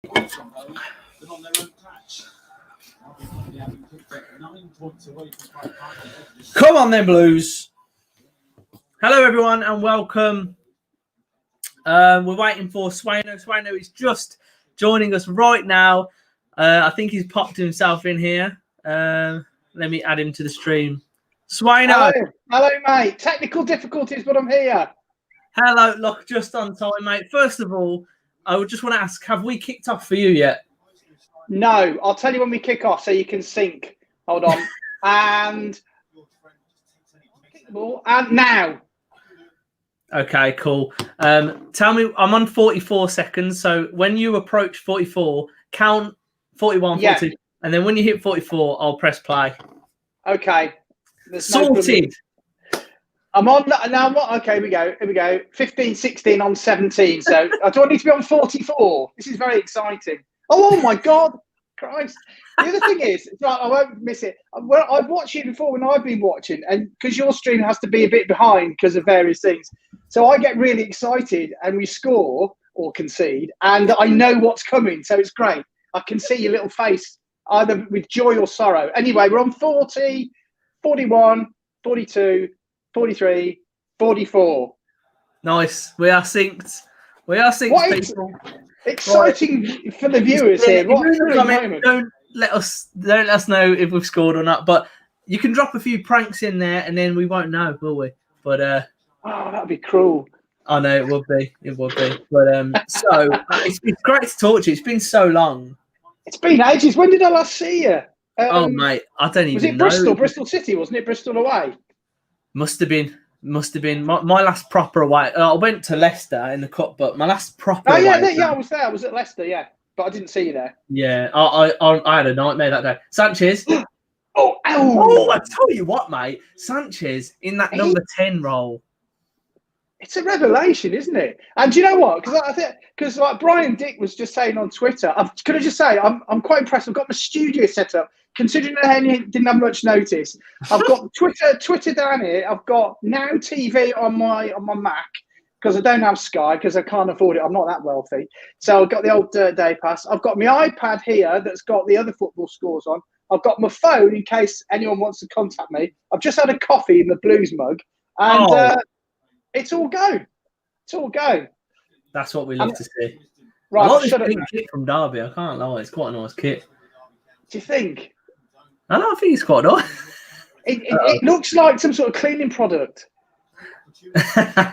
Come on then, Blues. Hello, everyone, and welcome. We're waiting for Swaino. Swaino is just joining us right now. I think he's popped himself in here. Let me add him to the stream. Swaino. Hello, mate. Technical difficulties, but I'm here. Hello, look, just on time, mate. First of all, I would just want to ask, have we kicked off for you yet? No, I'll tell you when we kick off so you can sync. Hold on. and now. Okay, cool. Tell me, I'm on 44 seconds. So when you approach 44, count 41, 42, and then when you hit 44, I'll press play. Okay. Sorted. I'm on now. What? Okay, here we go. 15, 16 on 17. So do I need to be on 44? This is very exciting. Oh my God, Christ! The other thing is, I won't miss it. I've watched you before when I've been watching, and because your stream has to be a bit behind because of various things, so I get really excited and we score or concede, and I know what's coming, so it's great. I can see your little face either with joy or sorrow. Anyway, we're on 40, 41, 42, 43, 44. Nice. We are synced. We are synced, people. Exciting for the viewers here. Don't let us know if we've scored or not. But you can drop a few pranks in there, and then we won't know, will we? But oh, that'd be cruel. I know it would be. It would be. But so it's great to talk to you. It's been so long. It's been ages. When did I last see you? Oh mate, I don't even know. Was it Bristol City? Wasn't it Bristol away? Must have been. My last proper away. I went to Leicester in the cup, but my last proper. I was there. I was at Leicester, yeah, but I didn't see you there. Yeah, I had a nightmare that day. Sanchez. Oh, I tell you what, mate. Sanchez in that number 10 role. It's a revelation, isn't it? And do you know what? Because like Brian Dick was just saying on Twitter, can I just say I'm quite impressed. I've got my studio set up. Considering I didn't have much notice, I've got Twitter down here. I've got Now TV on my Mac because I don't have Sky because I can't afford it. I'm not that wealthy, so I've got the old day pass. I've got my iPad here that's got the other football scores on. I've got my phone in case anyone wants to contact me. I've just had a coffee in the Blues mug, and it's all go. It's all go. That's what we love to see. Right, I like this pink kit from Derby. I can't lie, it's quite a nice kit. Do you think? I think it's quite nice. It looks like some sort of cleaning product. Well,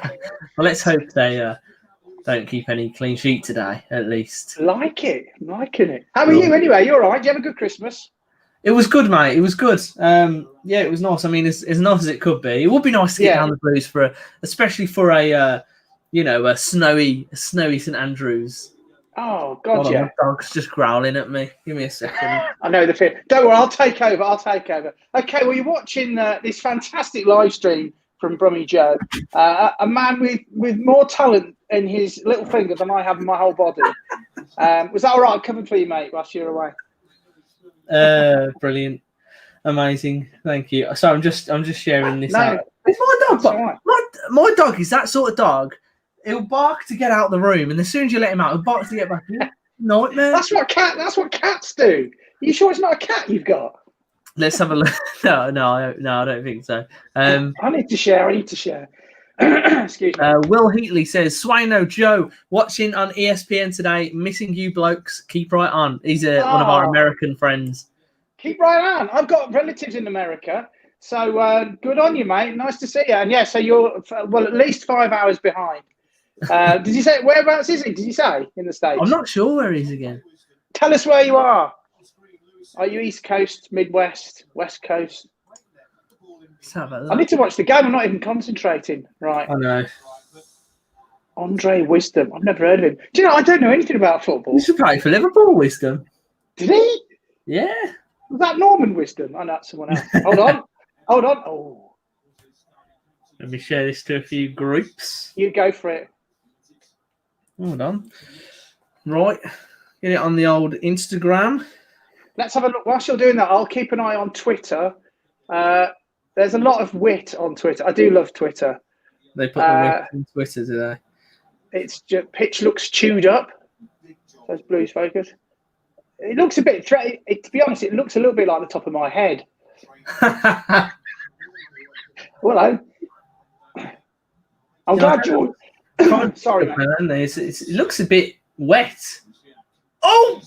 let's hope they don't keep any clean sheet today, at least. Liking it. How are you anyway? You all right? Did you have a good Christmas? It was good, mate. It was good. Yeah, it was nice. I mean, as nice as it could be. It would be nice to get down the Blues especially for a snowy St Andrews. Oh God, yeah. My dog's just growling at me. Give me a second. I know the fear. Don't worry, I'll take over. Okay, well, you're watching this fantastic live stream from BrummieJoe, a man with more talent in his little finger than I have in my whole body. Was that all right? I covered for you, mate, whilst you're away. Brilliant, amazing. Thank you. So I'm just sharing this out. It's my dog. Right. My dog is that sort of dog. He'll bark to get out of the room, and as soon as you let him out, he'll bark to get back in. Nightmare. That's what cats do. Are you sure it's not a cat you've got? Let's have a look. No, I don't think so. I need to share. Excuse me. Will Heatley says, Swaino Joe, watching on ESPN today, missing you blokes. Keep right on. He's one of our American friends. Keep right on. I've got relatives in America. So good on you, mate. Nice to see you. And yeah, so you're, at least 5 hours behind. Did you say, whereabouts is he? Did you say in the States? I'm not sure where he is again. Tell us where you are. Are you East Coast, Midwest, West Coast? I need to watch the game. I'm not even concentrating. Right. I know. Andre Wisdom. I've never heard of him. Do you know, I don't know anything about football. He used to play for Liverpool, Wisdom. Did he? Yeah. Was that Norman Wisdom? Oh, that's someone else. Hold on. Oh. Let me share this to a few groups. You go for it. Hold on. Right. Get it on the old Instagram. Let's have a look. Whilst you're doing that, I'll keep an eye on Twitter. There's a lot of wit on Twitter. I do love Twitter. They put the wit on Twitter today. It's just, pitch looks chewed up. Those Blues focus. It looks a bit. To be honest, it looks a little bit like the top of my head. Well, I'm glad you're. Sorry, man. It looks a bit wet. Oh,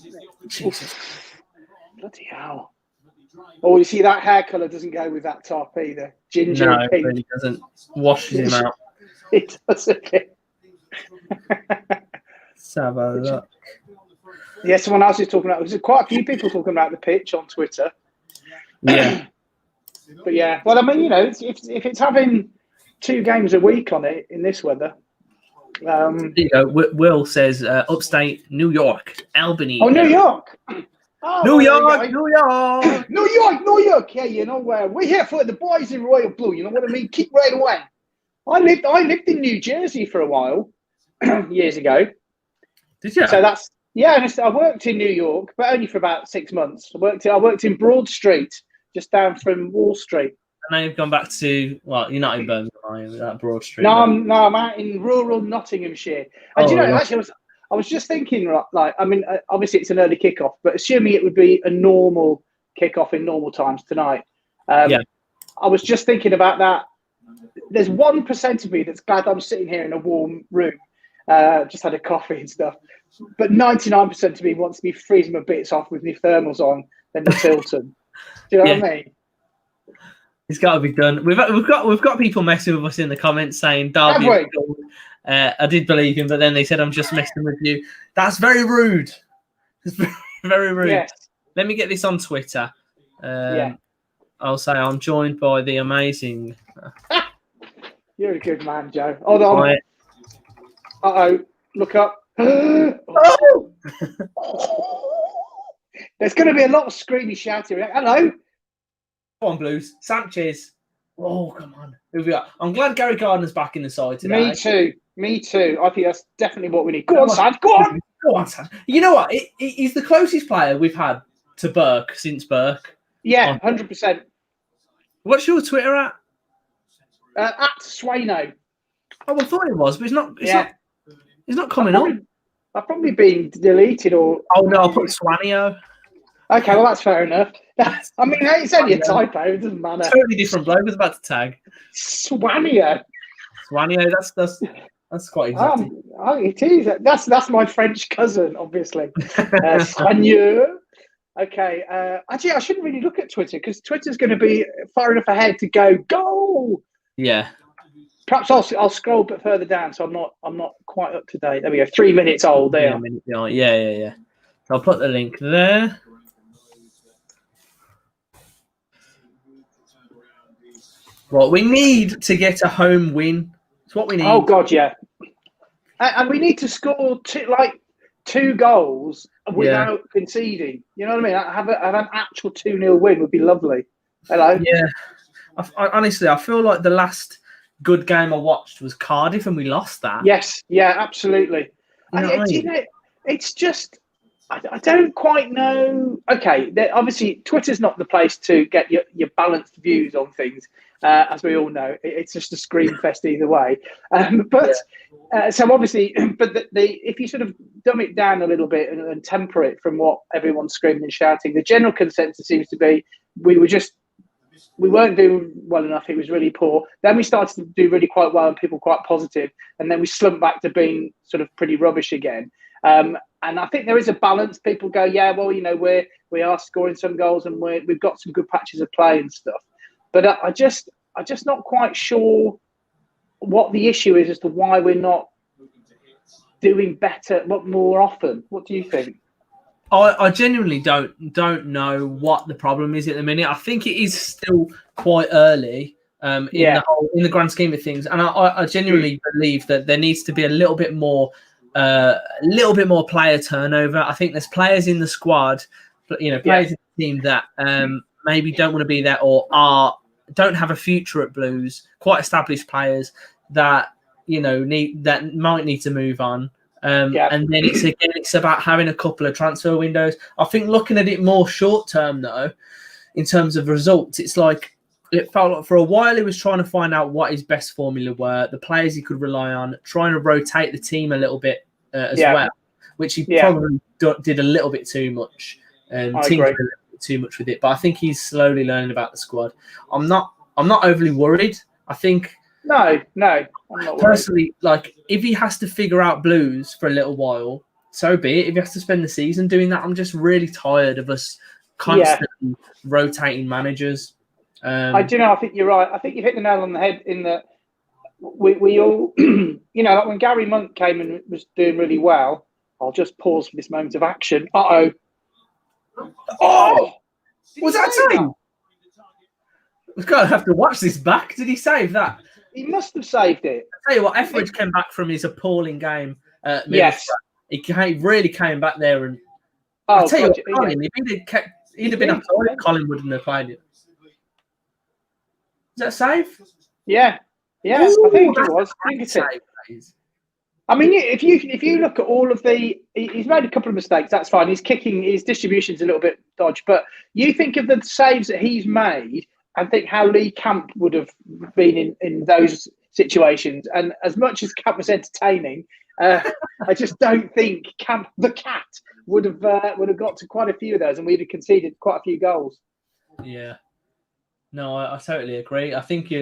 Jesus! Bloody hell! Oh, you see that hair colour doesn't go with that top either. Ginger no, and pink. It really doesn't. Washes him out. It doesn't. Let's have a look. Yeah, someone else is talking about. There's quite a few people talking about the pitch on Twitter. Yeah. But yeah, well, I mean, you know, if it's having 2 games a week on it in this weather. There you go. Will says upstate New York, Albany. Oh, New York. Oh, New York, New York. New York, New York. Yeah, you know, we're here for the boys in royal blue. You know what I mean? Keep right away. I lived in New Jersey for a while years ago. Did you? So that's I worked in New York, but only for about 6 months. I worked in Broad Street, just down from Wall Street. And now you've gone back to you're not in Birmingham, are you? That Broad Street. No, I'm out in rural Nottinghamshire. And actually, I was just thinking, like, I mean, obviously it's an early kickoff, but assuming it would be a normal kickoff in normal times tonight. I was just thinking about that. There's 1% of me that's glad I'm sitting here in a warm room, just had a coffee and stuff. But 99% of me wants to be freezing my bits off with my thermals on than the Tilton. Do you know what I mean? It's got to be done. We've got people messing with us in the comments saying Derby. I did believe him, but then they said I'm just messing with you. That's very rude. It's very, very rude. Yes. Let me get this on Twitter. I'll say I'm joined by the amazing. You're a good man, Joe. Hold on. Uh-oh. Look up. Oh! There's going to be a lot of screamy shouting. Hello. Come on, Blues. Sanchez. Oh, come on. Who we are? I'm glad Gary Gardner's back in the side today. Me too. I think that's definitely what we need. Go on, Sam. Go on. Go on, Sam. You know what? He's the closest player we've had to Burke since Burke. Yeah, 100%. What's your Twitter at? At Swaino. Oh, I thought it was, but it's not. It's not coming up. I've probably been deleted or. Oh no, I'll put Swaino. Okay, well that's fair enough. I mean, it's only a typo. It doesn't matter. Totally different bloke. I was about to tag. Swanio. That's quite exotic. It is. That's my French cousin, obviously. Swanio. Okay. Actually, I shouldn't really look at Twitter because Twitter's going to be far enough ahead to go. Yeah. Perhaps I'll scroll a bit further down, so I'm not quite up to date. There we go. 3 minutes old there. Yeah. So I'll put the link there. Well, we need to get a home win. It's what we need. Oh God, yeah. And we need to score 2 goals without conceding. You know what I mean? Have an actual 2-0 win would be lovely. Hello. Yeah. Honestly, I feel like the last good game I watched was Cardiff, and we lost that. Yes. Yeah. Absolutely. It's just. I don't quite know. Okay, obviously Twitter's not the place to get your balanced views on things, as we all know. It's just a scream fest either way. So obviously, but if you sort of dumb it down a little bit and temper it from what everyone's screaming and shouting, the general consensus seems to be we weren't doing well enough. It was really poor. Then we started to do really quite well and people quite positive, and then we slumped back to being sort of pretty rubbish again. And I think there is a balance. People go, yeah, well, you know, we are scoring some goals and we've got some good patches of play and stuff. But I'm just not quite sure what the issue is as to why we're not doing better more often. What do you think? I genuinely don't know what the problem is at the minute. I think it is still quite early in the grand scheme of things, and I genuinely believe that there needs to be a little bit more player turnover. I think there's players in the squad, players in the team that maybe don't want to be there or don't have a future at Blues. Quite established players that might need to move on. And then it's about having a couple of transfer windows. I think looking at it more short term though, in terms of results, it's like it felt like for a while he was trying to find out what his best formula were, the players he could rely on, trying to rotate the team a little bit as well. which he probably did a little bit too much, tinkered a little bit too much with it. But I think he's slowly learning about the squad. I'm not overly worried. I think no, I'm not personally, like if he has to figure out Blues for a little while, so be it. If he has to spend the season doing that, I'm just really tired of us constantly rotating managers. I do know. I think you're right. I think you hit the nail on the head in that we all, like when Gary Monk came and was doing really well. I'll just pause for this moment of action. Oh, was that time? We're going to have to watch this back. Did he save that? He must have saved it. I tell you what, Etheridge came back from his appalling game. Yes. He really came back there. And I'll tell you what, Colin, if he'd have been outside, Colin wouldn't have played it. Is that a save? Yeah. Yeah, ooh, I think it was. I think it's it. I mean, if you look at all of he's made a couple of mistakes. That's fine. His distribution's a little bit dodgy. But you think of the saves that he's made and think how Lee Camp would have been in those situations. And as much as Camp was entertaining, I just don't think the cat would have got to quite a few of those, and we'd have conceded quite a few goals. Yeah. No, I totally agree. I think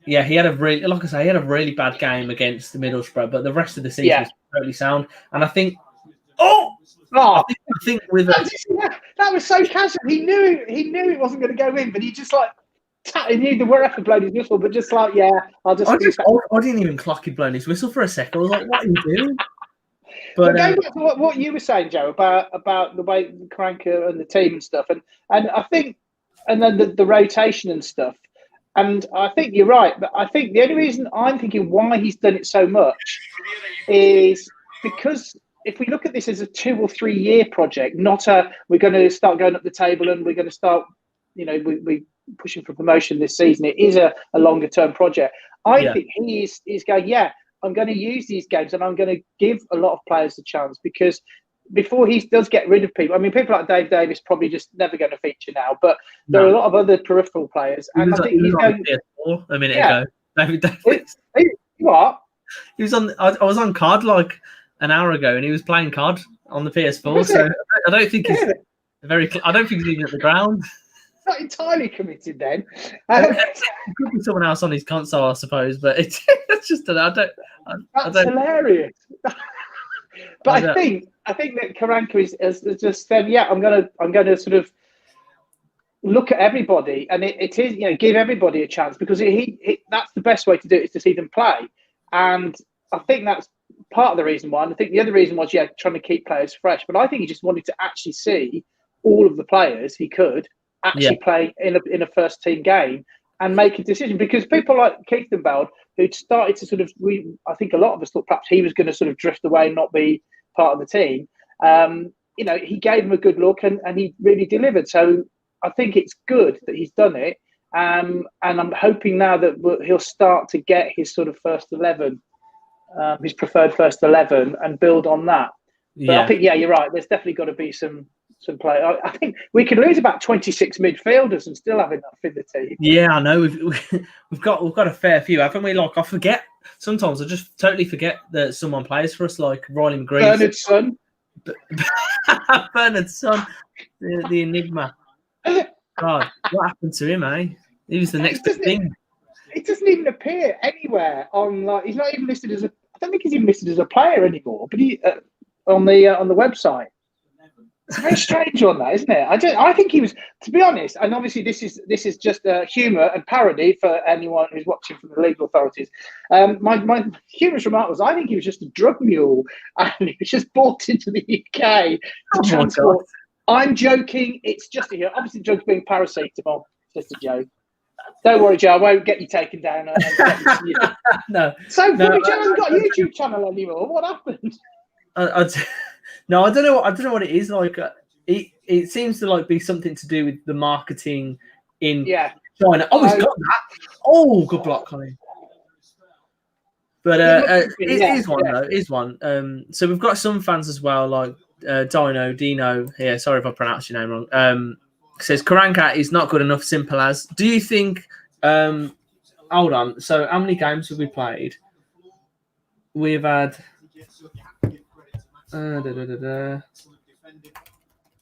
yeah, he had a really bad game against the Middlesbrough, but the rest of the season was totally sound. And I think, I think with that was so casual. He knew it wasn't going to go in, but he just he knew the ref had blown his whistle, but just I'll just. I didn't even clock he'd blown his whistle for a second. I was like, what are you doing? But going back to what you were saying, Joe, about the way Karanka and the team and stuff, and I think, and then the rotation and stuff. And I think you're right, but I think the only reason I'm thinking why he's done it so much is because if we look at this as a 2 or 3 year project, not we're going to start going up the table and we're going to start, we pushing for promotion this season. It is a longer term project. I think he is going, I'm going to use these games and I'm going to give a lot of players a chance, because before he does get rid of people, I mean, people like Dave Davis probably just never going to feature now, but there are a lot of other peripheral players. And I think he's going a minute ago. David Davis. What? He was on. I was on COD like an hour ago, and he was playing COD on the PS4. So I don't think he's very. I don't think he's even at the ground. Not entirely committed then. It could be someone else on his console, I suppose, but it's just that's hilarious. But I think that Karanka has just said, I'm going to sort of look at everybody, and it is give everybody a chance, because that's the best way to do it, is to see them play. And I think that's part of the reason why. And I think the other reason was trying to keep players fresh. But I think he just wanted to actually see all of the players he could actually play in a first team game and make a decision, because people like Keithenbeld, who'd started to sort of, I think a lot of us thought perhaps he was going to sort of drift away and not be part of the team. He gave him a good look and he really delivered. So I think it's good that he's done it. And I'm hoping now that he'll start to get his sort of first 11, his preferred first 11, and build on that. But I think, you're right. There's definitely got to be some play. I think we could lose about 26 midfielders and still have enough in the team. Yeah, I know. We've got a fair few, haven't we? Like, I forget sometimes. I just totally forget that someone plays for us, like Riley McGree. Bernard's son. Bernard's son, the enigma. God, what happened to him, eh? He was the next big thing. It doesn't even appear anywhere on. He's not even listed as a. I don't think he's even listed as a player anymore. But he on the website. It's very strange on that, isn't it? I think he was, to be honest, and obviously this is just humour and parody for anyone who's watching from the legal authorities. My humorous remark was, I think he was just a drug mule and he was just brought into the UK to transport. I'm joking. It's just a obviously drugs being paracetamol. It's just a joke. Don't worry, Joe. I won't get you taken down. No. So BrummieJoe hasn't got a YouTube channel anymore. What happened? No, I don't know what it is. Like, it seems to be something to do with the marketing in China. Oh, he's got that. Oh, good block, Colin. But it is one though. It is one. So we've got some fans as well, like Dino here. Sorry if I pronounced your name wrong. Says Karanka is not good enough. Simple as. Do you think? Hold on. So how many games have we played? We've had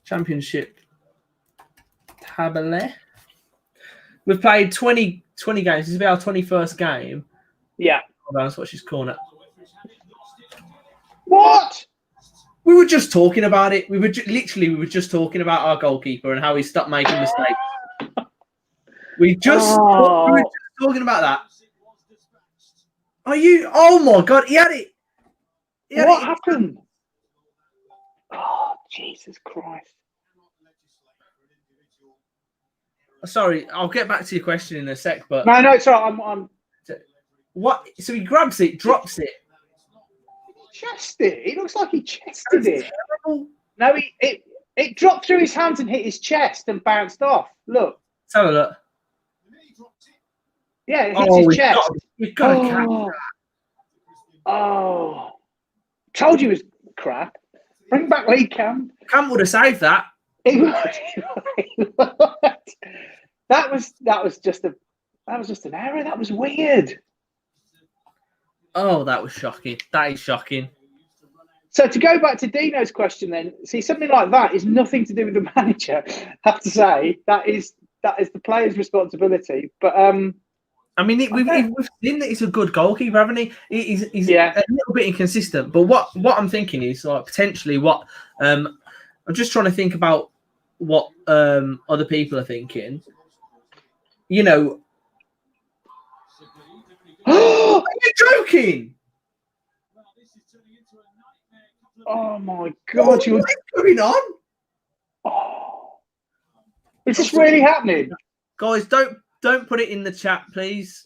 Championship table. We've played 20 games. This will be our 21st game. Yeah. Hold on, let's watch his corner. What? We were just talking about it. We were just talking about our goalkeeper and how he stopped making mistakes. We were just talking about that. Are you? Oh my God, he had it. What happened? Oh, Jesus Christ. Sorry, I'll get back to your question in a sec, but No, it's all right. I'm what? So he grabs it, drops it. Chested it. It looks like he chested it. Terrible. No, it dropped through his hands and hit his chest and bounced off. Look. Let's have a look. Yeah, it hits his chest. We've got to catch that. Oh. Told you it was crap. Bring back Lee Camp. Camp would have saved that. He would. That was just an error. That was weird. Oh, that was shocking. That is shocking. So to go back to Dino's question, then, see, something like that is nothing to do with the manager. I have to say that is the player's responsibility. But I mean, we've seen that he's a good goalkeeper, haven't he? He's a little bit inconsistent. But what I'm thinking is like potentially what I'm just trying to think about what other people are thinking. You know. Are you joking? Oh my God! What is going on? Oh. Is this really happening? Guys, don't put it in the chat, please.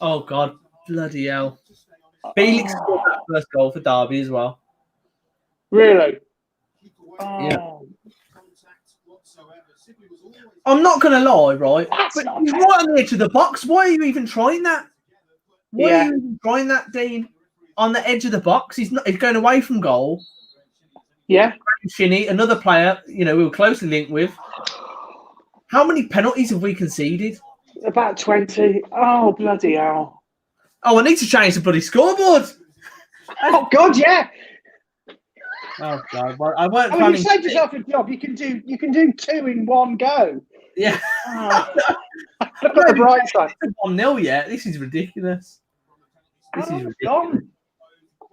Oh God, bloody hell! Felix scored that first goal for Derby as well. Really? Yeah. I'm not going to lie, right? But he's right on the edge of the box. Why are you even trying that? Why are you even trying that, Dean? On the edge of the box. He's going away from goal. Yeah. Shinny, another player, we were closely linked with. How many penalties have we conceded? About 20. Oh, bloody hell. Oh, I need to change the bloody scoreboard. Oh, God, yeah. Oh, God. Well, I weren't planning. You saved yourself a job. You can do two in one go. Yeah. Oh. Look at the bright side. 1-0 yet. This is ridiculous. This is ridiculous. Gone.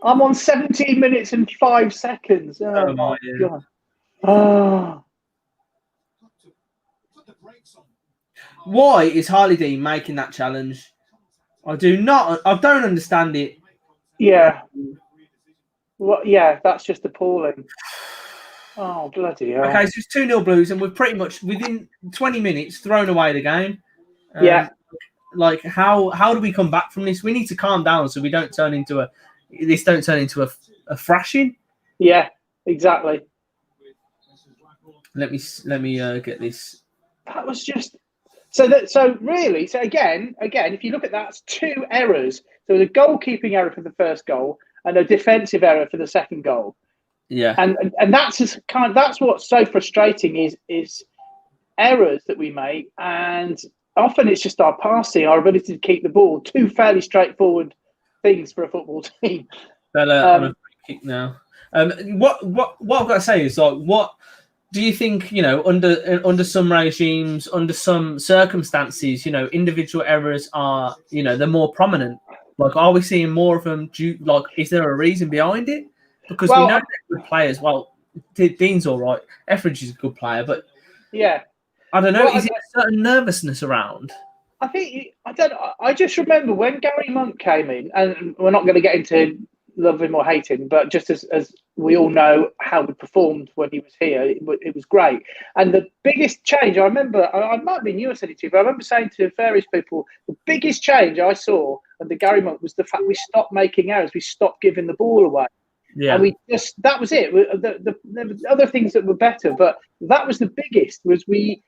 I'm on 17 minutes and 5 seconds. Oh, my God. Oh. Why is Harley Dean making that challenge? I don't understand it. Yeah. Well, yeah, that's just appalling. Oh, bloody hell. Okay, so it's 2-0 Blues, and we've pretty much, within 20 minutes, thrown away the game. Yeah. Like, how do we come back from this? We need to calm down so we don't turn into a thrashing. Yeah, exactly. Let me get this. That was just... So again, if you look at that, it's 2 errors. There was a goalkeeping error for the first goal and a defensive error for the second goal. Yeah, and that's what's so frustrating is errors that we make, and often it's just our passing, our ability to keep the ball. 2 fairly straightforward things for a football team. Bella on a free kick now. What I've got to say is, like, what do you think? Under some regimes, under some circumstances, individual errors are, they're more prominent. Like, are we seeing more of them? Is there a reason behind it? Because we know they're good players. Well, Dean's all right. Etheridge is a good player, but yeah, I don't know. Is it a certain nervousness around? I just remember when Gary Monk came in, and we're not going to get into love him or hate him, but just as we all know how he performed when he was here, it was great. And the biggest change, I remember, I might have been you, I said it to you, but I remember saying to various people, the biggest change I saw under Gary Monk was the fact we stopped making errors, we stopped giving the ball away. Yeah, and that was it. There were other things that were better, but that was the biggest. Was we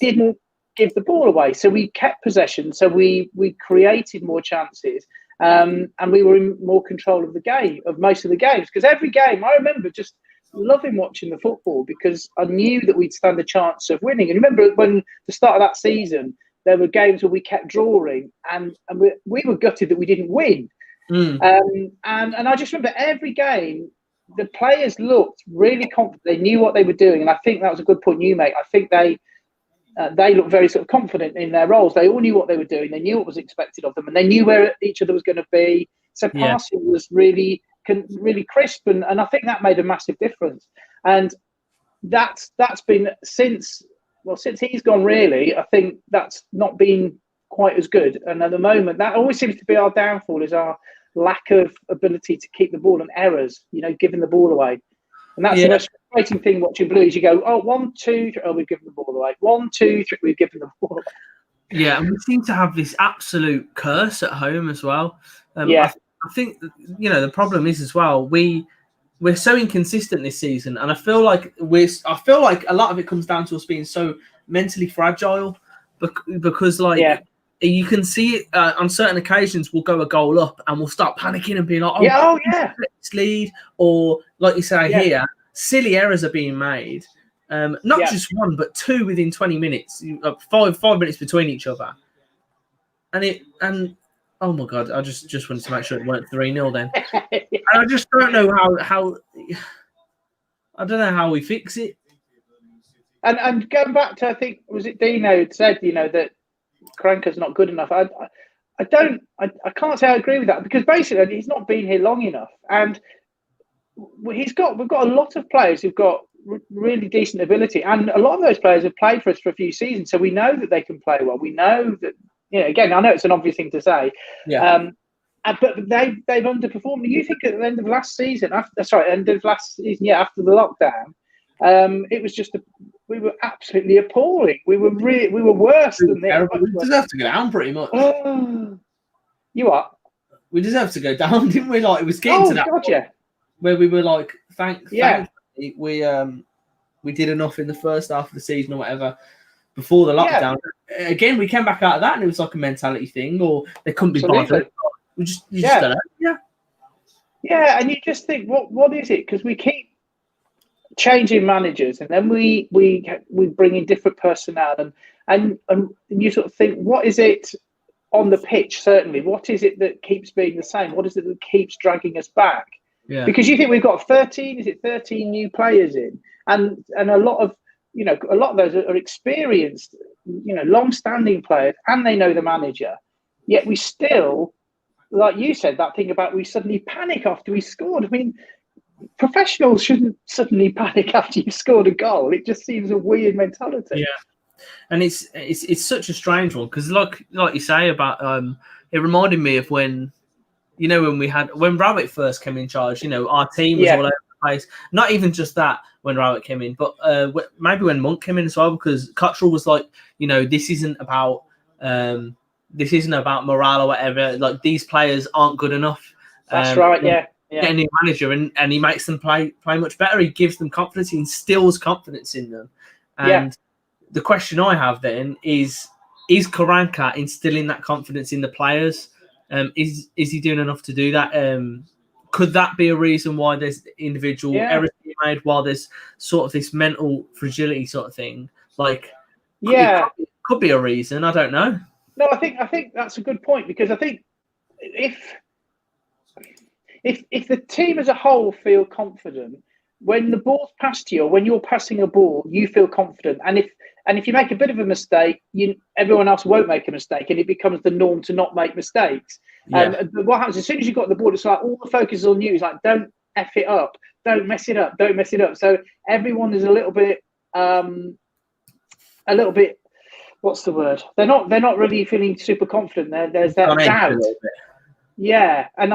didn't give the ball away, so we kept possession, so we created more chances, and we were in more control of the game, of most of the games. Because every game, I remember just loving watching the football because I knew that we'd stand a chance of winning. And remember when the start of that season, there were games where we kept drawing, and we were gutted that we didn't win. And I just remember every game, the players looked really confident. They knew what they were doing, and I think that was a good point you make. I think they looked very sort of confident in their roles. They all knew what they were doing. They knew what was expected of them, and they knew where each other was going to be. So passing was really crisp, and I think that made a massive difference. And that's been since he's gone. Really, I think that's not been quite as good. And at the moment, that always seems to be our downfall: is our lack of ability to keep the ball and errors. Giving the ball away. And that's the most frustrating thing watching Blues. You go, 1, 2, 3, we've given the ball away. 1, 2, 3, we've given the ball away. Yeah, and we seem to have this absolute curse at home as well. I think the problem is as well. We're so inconsistent this season, and I feel like a lot of it comes down to us being so mentally fragile, because you can see it on certain occasions. We'll go a goal up and we'll start panicking and being like, let's lead. Or like you say here, silly errors are being made. Not just one, but two within 20 minutes, 5 minutes between each other. And oh my God, I just wanted to make sure it weren't 3-0 then. And I just don't know how I don't know how we fix it. And going back to, I think, was it Dino who said, that Karanka's not good enough. I can't say I agree with that, because basically he's not been here long enough, and we've got a lot of players who've got really decent ability, and a lot of those players have played for us for a few seasons, so we know that they can play well. We know that, again, I know it's an obvious thing to say, but they've underperformed. You think at the end of last season, after the lockdown, it was just we were absolutely appalling. We were worse than this. We deserved to go down pretty much. You are. We deserved to go down, didn't we? Like, it was getting to that point where we were like, thankfully, we did enough in the first half of the season or whatever before the lockdown. Again, we came back out of that, and it was like a mentality thing, or they couldn't be bothered. You just don't know. Yeah, and you just think, what is it? Because we keep changing managers, and then we bring in different personnel, and you sort of think, what is it on the pitch? Certainly, what is it that keeps being the same? What is it that keeps dragging us back? Because you think we've got 13 new players in, and a lot of those are experienced, long-standing players, and they know the manager. Yet we still, like you said, that thing about we suddenly panic after we scored. I mean, professionals shouldn't suddenly panic after you've scored a goal. It just seems a weird mentality. Yeah, and it's such a strange one, because like you say about it reminded me of when when Rowett first came in charge. Our team was all over the place. Not even just that when Rowett came in, but maybe when Monk came in as well, because Cottrell was like, this isn't about morale or whatever. Like, these players aren't good enough. That's right. Yeah. Get a new manager, and he makes them play much better. He gives them confidence. He instills confidence in them. And the question I have then is Karanka instilling that confidence in the players? Is he doing enough to do that? Could that be a reason why there's individual errors being made, while there's sort of this mental fragility sort of thing? Like, it could be a reason. I don't know. No, I think that's a good point, because I think if the team as a whole feel confident, when the ball's passed to you, or when you're passing a ball, you feel confident. And if you make a bit of a mistake, everyone else won't make a mistake, and it becomes the norm to not make mistakes. But what happens as soon as you got the ball, it's like all the focus is on you. It's like, don't F it up, don't mess it up. So everyone is a little bit, what's the word? They're not really feeling super confident. There's that doubt. Yeah, and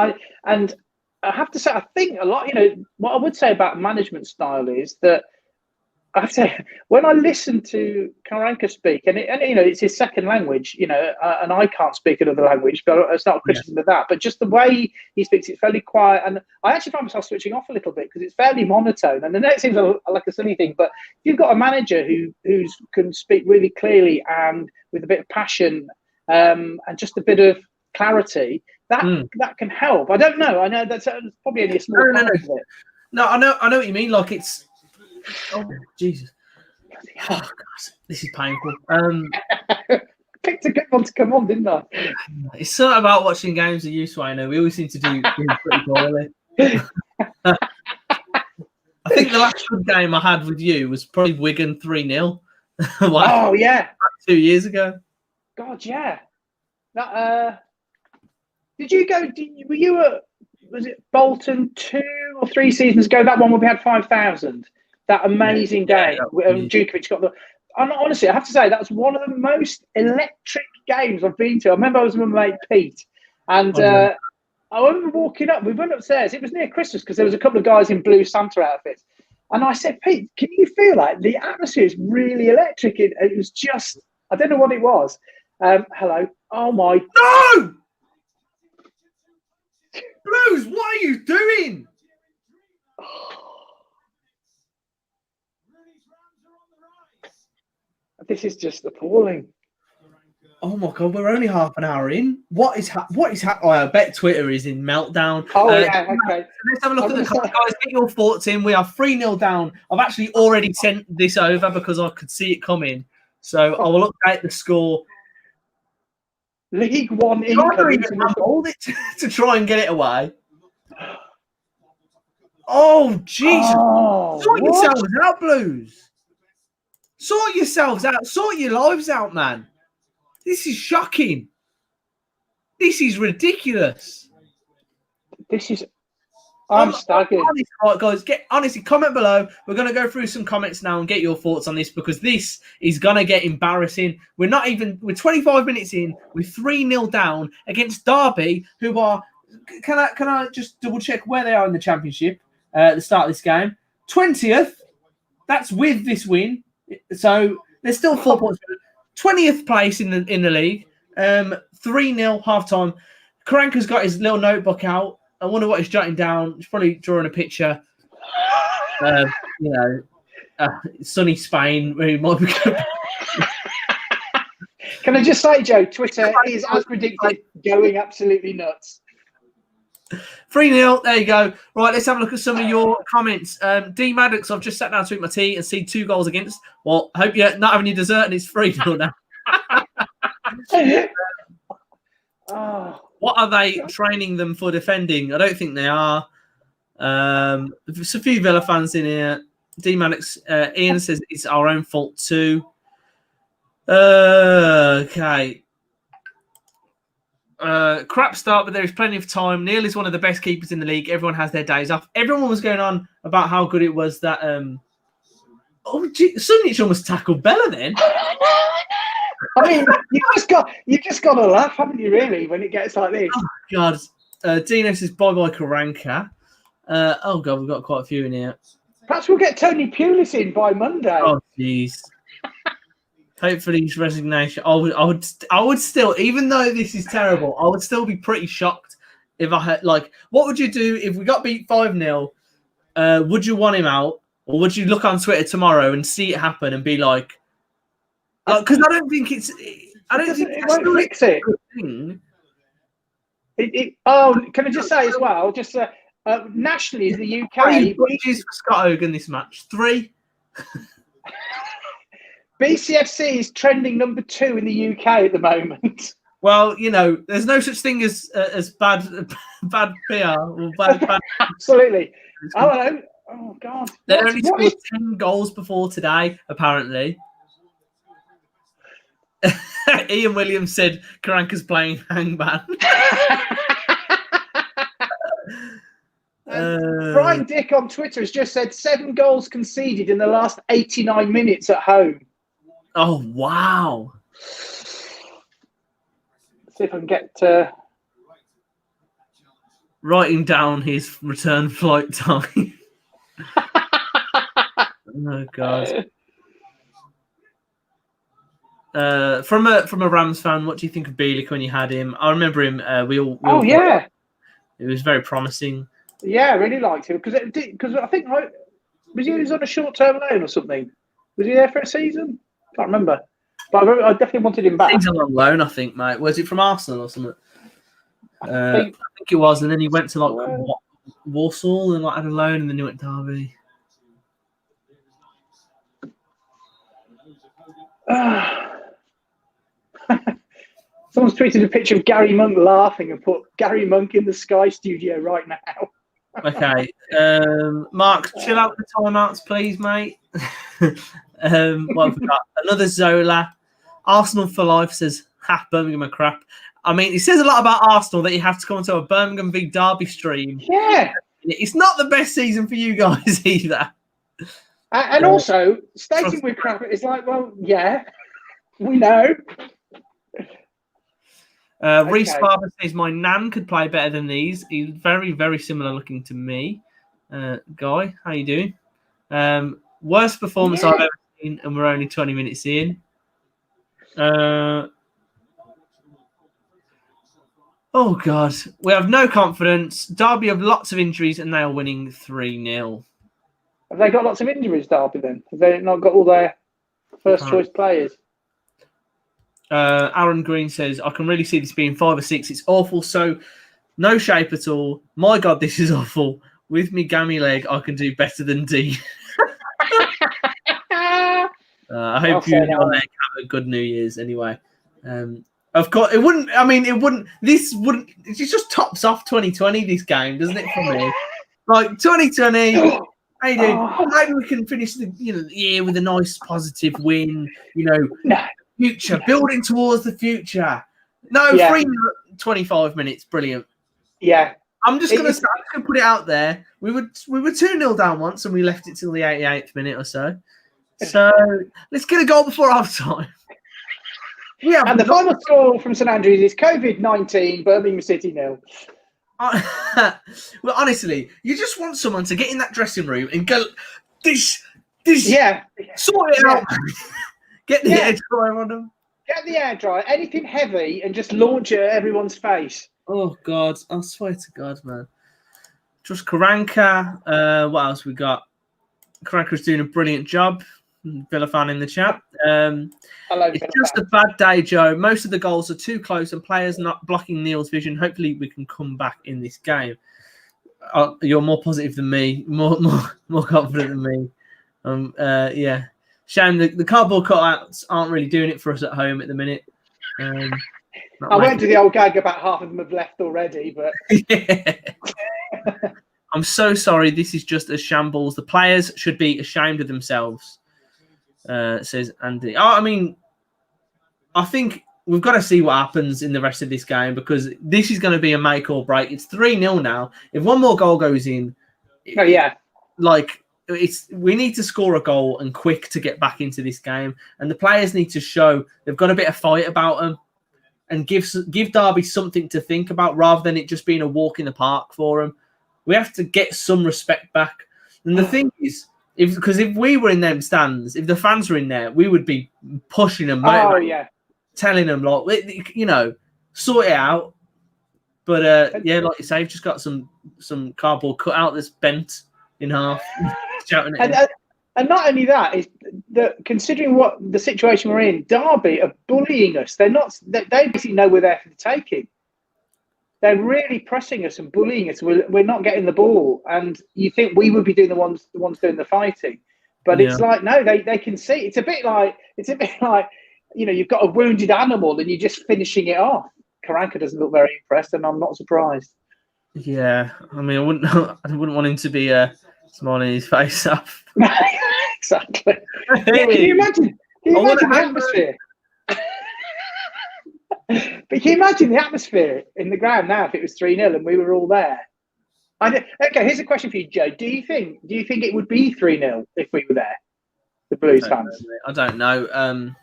I have to say, I think a lot, what I would say about management style is that I have to say, when I listen to Karanka speak, and it's his second language, and I can't speak another language, but it's not a criticism of that, but just the way he speaks, it's fairly quiet, and I actually find myself switching off a little bit, because it's fairly monotone, and I know it seems like a silly thing, but if you've got a manager who can speak really clearly and with a bit of passion, and just a bit of clarity, that can help. I don't know. I know that's probably only a small part of it. No, I know what you mean. Like, it's Jesus. Oh God, this is painful. picked a good one to come on, didn't I? It's something about watching games of you, Swaino. We always seem to do pretty poorly. I think the last good game I had with you was probably Wigan 3-0. Oh, yeah. 2 years ago. God, yeah. That, did you go, were you at, was it Bolton 2 or 3 seasons ago? That one where we had 5,000. That amazing game. Djukovic got the... And honestly, I have to say, that's one of the most electric games I've been to. I remember I was with my mate Pete, and I remember walking up. We went upstairs. It was near Christmas because there was a couple of guys in blue Santa outfits. And I said, Pete, can you feel like the atmosphere is really electric? It was just, I don't know what it was. Hello. Oh, my. No! Blues, what are you doing? This is just appalling. Oh my God, we're only half an hour in. What is happening? Oh, I bet Twitter is in meltdown. Oh, yeah, okay. Let's have a look at the comments, guys. Get your thoughts in. We are 3-0 down. I've actually already sent this over because I could see it coming. So I will update the score. League One incoming. Hold it to try and get it away. Oh, Jesus. Sort yourselves out, Blues. Sort yourselves out. Sort your lives out, man. This is shocking. This is ridiculous. I'm staggered. Right, guys, honestly, comment below. We're going to go through some comments now and get your thoughts on this because this is going to get embarrassing. We're 25 minutes in. We're 3-0 down against Derby, who are, can I just double check where they are in the championship at the start of this game? 20th. That's with this win. So there's still 4 points. 20th place in the league. 3-0 half-time. Karanka's got his little notebook out. I wonder what he's jotting down. He's probably drawing a picture. Sunny Spain. Where he might be going. Can I just say, Joe, Twitter is, as predicted, going absolutely nuts. 3-0. There you go. Right, let's have a look at some of your comments. D Maddox, I've just sat down to eat my tea and seen 2 goals against. Well, I hope you're not having your dessert and it's 3-0 now. What are they training them for defending? I don't think they are. There's a few Villa fans in here. D Maddox, Ian says it's our own fault too. Okay. Crap start, but there is plenty of time. Neil is one of the best keepers in the league. Everyone has their days off. Everyone was going on about how good it was that. Sunich almost tackled Bella then. I mean, you just got to laugh, haven't you? Really, when it gets like this. Oh God, Dino says bye bye Karanka. Oh God, we've got quite a few in here. Perhaps we'll get Tony Pulis in by Monday. Oh jeez. Hopefully his resignation. I would still, even though this is terrible, I would still be pretty shocked if I had what would you do if we got beat 5-0? Would you want him out, or would you look on Twitter tomorrow and see it happen and be like, because I don't think it's. I don't think it won't fix it. Can I just say as well? Just nationally, in the UK, 3 punches for Scott Hogan this match. 3. BCFC is trending number 2 in the UK at the moment. Well, there's no such thing as bad PR or bad. Absolutely. Oh God. They only scored 10 goals before today, apparently. Ian Williams said Karanka's playing hangman. Brian Dick on Twitter has just said 7 goals conceded in the last 89 minutes at home. Oh, wow. Let's see if I can get writing down his return flight time. Oh, God. From a Rams fan, what do you think of Bielik when you had him? I remember him. It was very promising. Yeah, I really liked him because I think he was on a short-term loan or something. Was he there for a season? Can't remember. But I definitely wanted him back. He's on loan, I think, mate. Was it from Arsenal or something? I think it was, and then he went to Warsaw and had a loan, and then he went to Derby. Someone's tweeted a picture of Gary Monk laughing and put Gary Monk in the Sky studio right now. Okay. Mark, chill out the timeouts, please, mate. What have we got? Another Zola. Arsenal for life says, Birmingham are crap. I mean, it says a lot about Arsenal that you have to come to a Birmingham v Derby stream. Yeah. It's not the best season for you guys either. And also, stating we're crap is like, well, yeah, we know. Reece Barber says, my nan could play better than these. He's very, very similar looking to me. Guy, how you doing? Worst performance I've ever seen, and we're only 20 minutes in. Oh, God. We have no confidence. Derby have lots of injuries, and they are winning 3-0. Have they got lots of injuries, Derby, then? Have they not got all their first-choice players? Aaron Green says, I can really see this being 5 or 6. It's awful. So, no shape at all. My God, this is awful. With me gammy leg, I can do better than D. I hope you and your leg have a good New Year's anyway. Of course, it wouldn't. I mean, it wouldn't. This wouldn't. It just tops off 2020. This game, doesn't it? For me, like 2020. How you doing? Maybe we can finish the year with a nice positive win. Future, building towards the future. No, 25 minutes, brilliant. Yeah, I'm just gonna put it out there. We were 2-0 down once, and we left it till the 88th minute or so. So let's get a goal before half time. Yeah, and the final score from St Andrews is COVID-19, Birmingham City 0. Well, honestly, you just want someone to get in that dressing room and go, this, sort it out. Get the air dryer on them. Get the air dryer, anything heavy, and just launch it at everyone's face. Oh, God. I swear to God, man. Just Karanka. What else we got? Karanka's doing a brilliant job. Villa fan in the chat. Hello, it's just a bad day, Joe. Most of the goals are too close and players not blocking Neil's vision. Hopefully we can come back in this game. You're more positive than me, more confident than me. Yeah. Shame the cardboard cutouts aren't really doing it for us at home at the minute. I went to the old gag about half of them have left already, but yeah. I'm so sorry. This is just a shambles. The players should be ashamed of themselves, says Andy. I mean, I think we've got to see what happens in the rest of this game because this is going to be a make or break. It's 3-0 now. If one more goal goes in, we need to score a goal and quick to get back into this game. And the players need to show they've got a bit of fight about them and give Derby something to think about rather than it just being a walk in the park for them. We have to get some respect back. And the thing is, because if we were in them stands, if the fans were in there, we would be pushing them, telling them, sort it out. But, like you say, you've just got some cardboard cutout that's bent in half. Shouting at him. And not only that, is that considering what the situation we're in, Derby are bullying us. They basically know we're there for the taking. They're really pressing us and bullying us. We're not getting the ball, and you think we would be doing the ones doing the fighting, but it's like no, they can see. It's a bit like you've got a wounded animal and you're just finishing it off. Karanka doesn't look very impressed, and I'm not surprised. Yeah, I mean, I wouldn't want him to be smiling his face off. Exactly. Hey. Can you imagine the atmosphere? But can you imagine the atmosphere in the ground now if it was 3-0 and we were all there? Okay, here's a question for you, Joe. Do you think it would be 3-0 if we were there? The Blues fans. I don't know.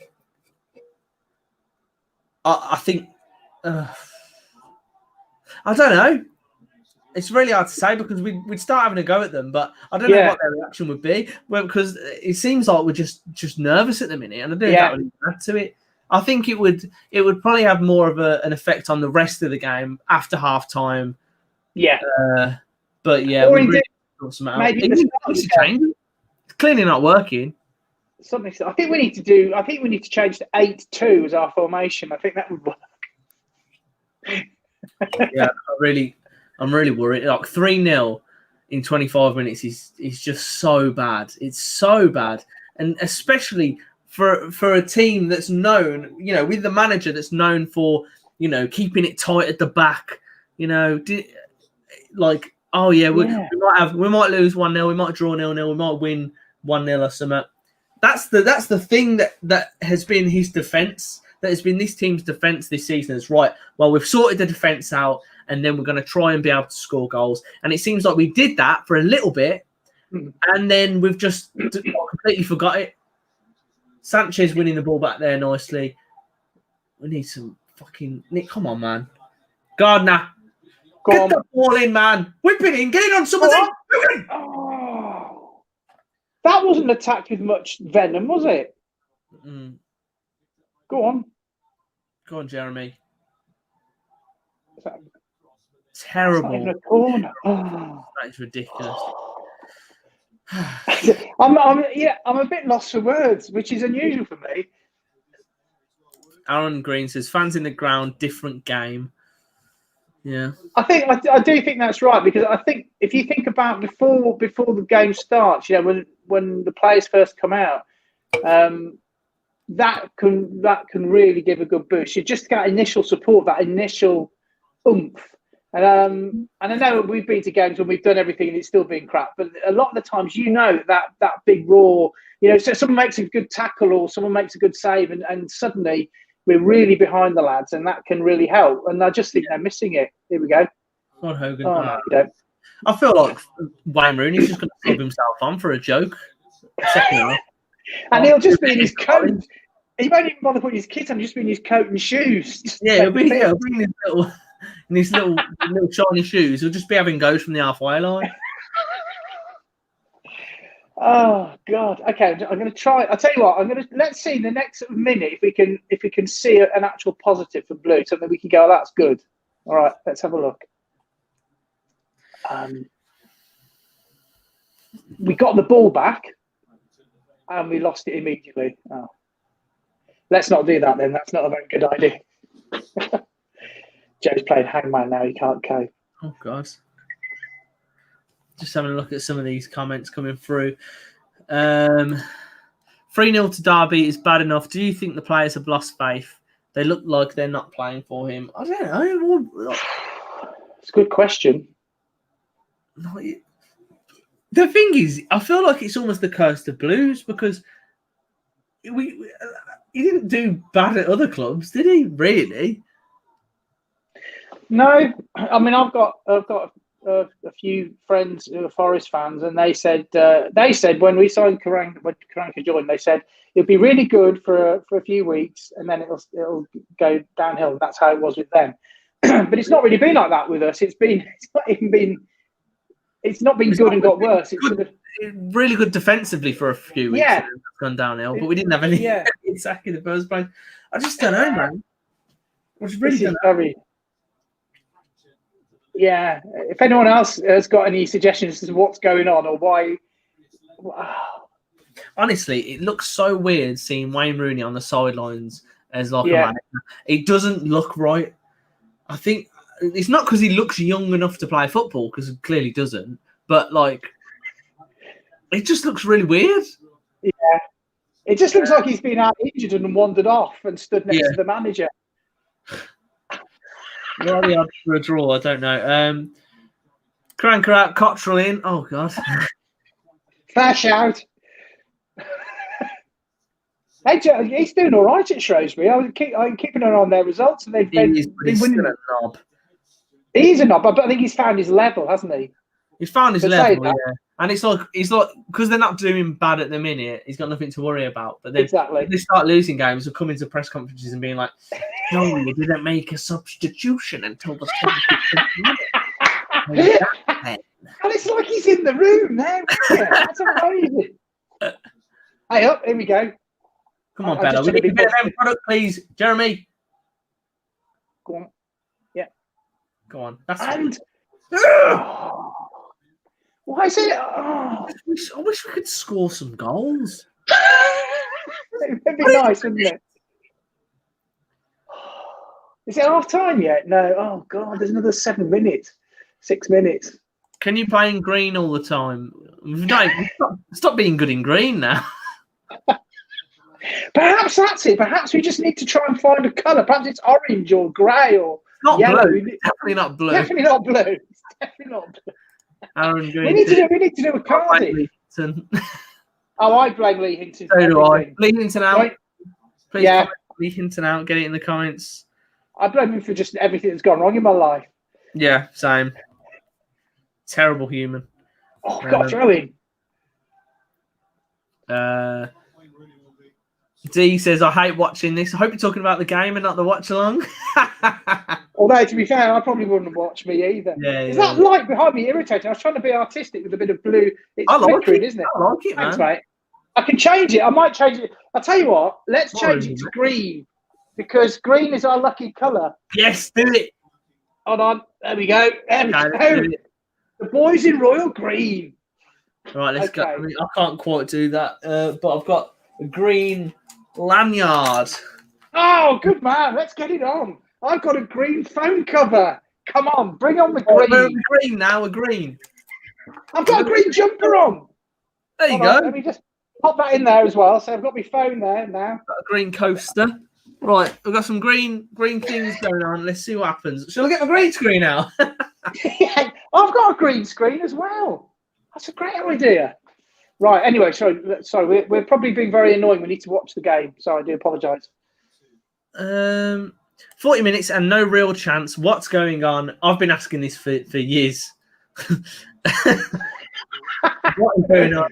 I think I don't know. It's really hard to say because we'd start having a go at them, but I don't know what their reaction would be. Well, because it seems like we're just nervous at the minute, and I don't know if that would add to it. I think it would probably have more of an effect on the rest of the game after half time. Yeah. But yeah, or maybe it's clearly not working. Something. I think we need to change to 8-2 as our formation. I think that would work. Yeah, I'm really worried. Like 3-0 in 25 minutes is just so bad. It's so bad, and especially for a team that's known, with the manager that's known for, keeping it tight at the back, oh yeah, we might lose 1-0, we might draw 0-0, we might win 1-0 or something. That's the thing that has been his defense. That has been this team's defense this season. Is right. Well, we've sorted the defense out, and then we're going to try and be able to score goals. And it seems like we did that for a little bit, and then we've just completely forgot it. Sanchez winning the ball back there nicely. We need some fucking Nick. Come on, man. Gardner, get the ball in, man. Whip it in. Get it on someone's head. Oh, that wasn't attacked with much venom, was it? Go on, Jeremy. Terrible. In the corner. Oh. That is ridiculous. I'm a bit lost for words, which is unusual for me. Aaron Green says, "Fans in the ground, different game." Yeah, I do think that's right, because I think if you think about before the game starts, when the players first come out, that can really give a good boost. You just get initial support, that initial oomph. And I know we've been to games when we've done everything and it's still been crap, but a lot of the times that big roar, so someone makes a good tackle or someone makes a good save, and suddenly we're really behind the lads, and that can really help. And I just think they're missing it. Here we go. God, Hogan. Oh, no, you don't. I feel like Wayne Rooney's just going to sub himself on for a joke. And he'll just be in his coat. He won't even bother putting his kit on, just be in his coat and shoes. Yeah, he'll be in his little shiny shoes. He'll just be having goes from the halfway line. Oh God. Okay, I'm going to try. I'll tell you what. Let's see in the next minute if we can see an actual positive for Blue, something we can go, oh, that's good. All right, let's have a look. We got the ball back, and we lost it immediately. Oh. Let's not do that then. That's not a very good idea. Joe's playing hangman now. He can't cope. Oh God. Just having a look at some of these comments coming through. 3-0 to Derby is bad enough. Do you think the players have lost faith? They look like they're not playing for him. I don't know. It's a good question. The thing is, I feel like it's almost the curse of Blues, because he didn't do bad at other clubs, did he? Really? No. I mean, I've got a few friends who are Forest fans, and they said when we signed when Karanka joined, they said it'll be really good for a few weeks, and then it'll go downhill. And that's how it was with them. But it's not really been like that with us. It's not been good and got worse. It's sort of really good defensively for a few weeks. Yeah, and it's gone downhill. But we didn't have any exactly the first place. I just don't know, man. Yeah. If anyone else has got any suggestions as to what's going on or why. Honestly, it looks so weird seeing Wayne Rooney on the sidelines as like a manager. It doesn't look right. I think it's not because he looks young enough to play football, because he clearly doesn't. But it just looks really weird. Yeah, it just looks like he's been out injured and wandered off and stood next to the manager. What are the odds for a draw? I don't know. Cranker out, Cottrell in. Oh God. Flash out. Hey, Joe, he's doing all right at Shrewsbury. I'm keeping an eye on their results, and they've been winning. A knob. He's a knob, but I think he's found his level, hasn't he? He's found his level, yeah. And it's like because they're not doing bad at the minute, he's got nothing to worry about. But then if they start losing games, they'll come into press conferences and being like, "No, you didn't make a substitution until the 76th minute." And it's like he's in the room now. That's amazing. Hey, up, here we go. Come on, Bella. We need a bit of end product, please. Jeremy. Go on. Yeah. Go on. That's why is it? I wish we could score some goals. It'd be nice, wouldn't it? Is it half time yet? No. Oh God, there's another 7 minutes. 6 minutes. Can you play in green all the time? No, stop being good in green now. Perhaps that's it. Perhaps we just need to try and find a colour. Perhaps it's orange or grey or Not yellow. blue. Definitely not blue. Definitely not blue. It's definitely not blue. Aaron We need to do a Cardiff. Oh, I blame Lee Hinton. So do I. Lee Hinton out. Right. Please comment Lee Hinton out. Get it in the comments. I blame him for just everything that's gone wrong in my life. Yeah, same. Terrible human. Oh, God, Joey. D says, I hate watching this. I hope you're talking about the game and not the watch along. Although, to be fair, I probably wouldn't watch me either. Is that light behind me irritating? I was trying to be artistic with a bit of blue. It's flickering, isn't it? I like it, Thanks, man. mate. I can change it. I might change it. I'll tell you what. Let's change it to green because green is our lucky colour. Yes, do it. Hold on. There we go. There we go. The boys in royal green. Right, let's go. I mean, I can't quite do that, but I've got a green lanyard. Oh, good man. Let's get it on. I've got a green phone cover. Come on, bring on the green. We're green now. We're green. I've got a green jumper on. There you go. Let me just pop that in there as well. So I've got my phone there now. Got a green coaster. Right, we've got some green things going on. Let's see what happens. Shall I get my green screen out? Yeah, I've got a green screen as well. That's a great idea. Right. Anyway, sorry. We're probably being very annoying. We need to watch the game. So I do apologise. 40 minutes and no real chance. What's going on? I've been asking this for years. What is going on?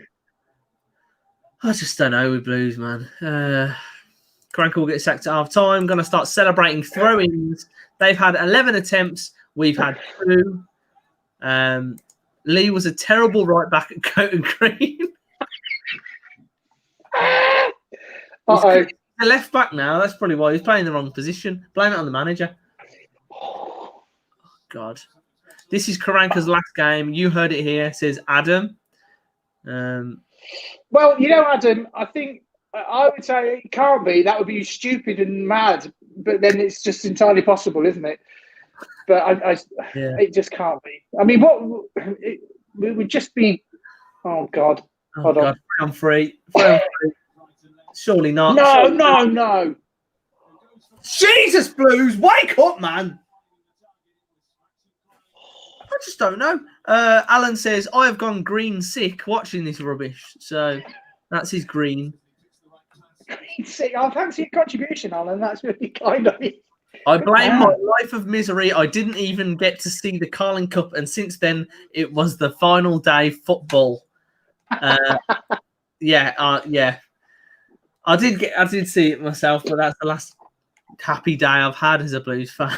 I just don't know with Blues, man. Crank will get sacked at half time. Going to start celebrating throw-ins. They've had 11 attempts. We've had 2. Lee was a terrible right back at Coat Green. He's a left back now. That's probably why he's playing the wrong position. Blame it on the manager. Oh, God. This is Karanka's last game. You heard it here. It says Adam. Well, Adam, I think I would say it can't be. That would be stupid and mad. But then it's just entirely possible, isn't it? But it just can't be. I mean, it would just be. Oh God! Hold on. 3 on 3. Surely not. No. Jesus, Blues, wake up, man! I just don't know. Alan says I have gone green sick watching this rubbish. So that's his green. Green sick. Oh, thanks for your contribution, Alan. That's really kind of you. I blame my life of misery. I didn't even get to see the Carling Cup, and since then it was the final day football. Yeah. I did see it myself, but that's the last happy day I've had as a Blues fan.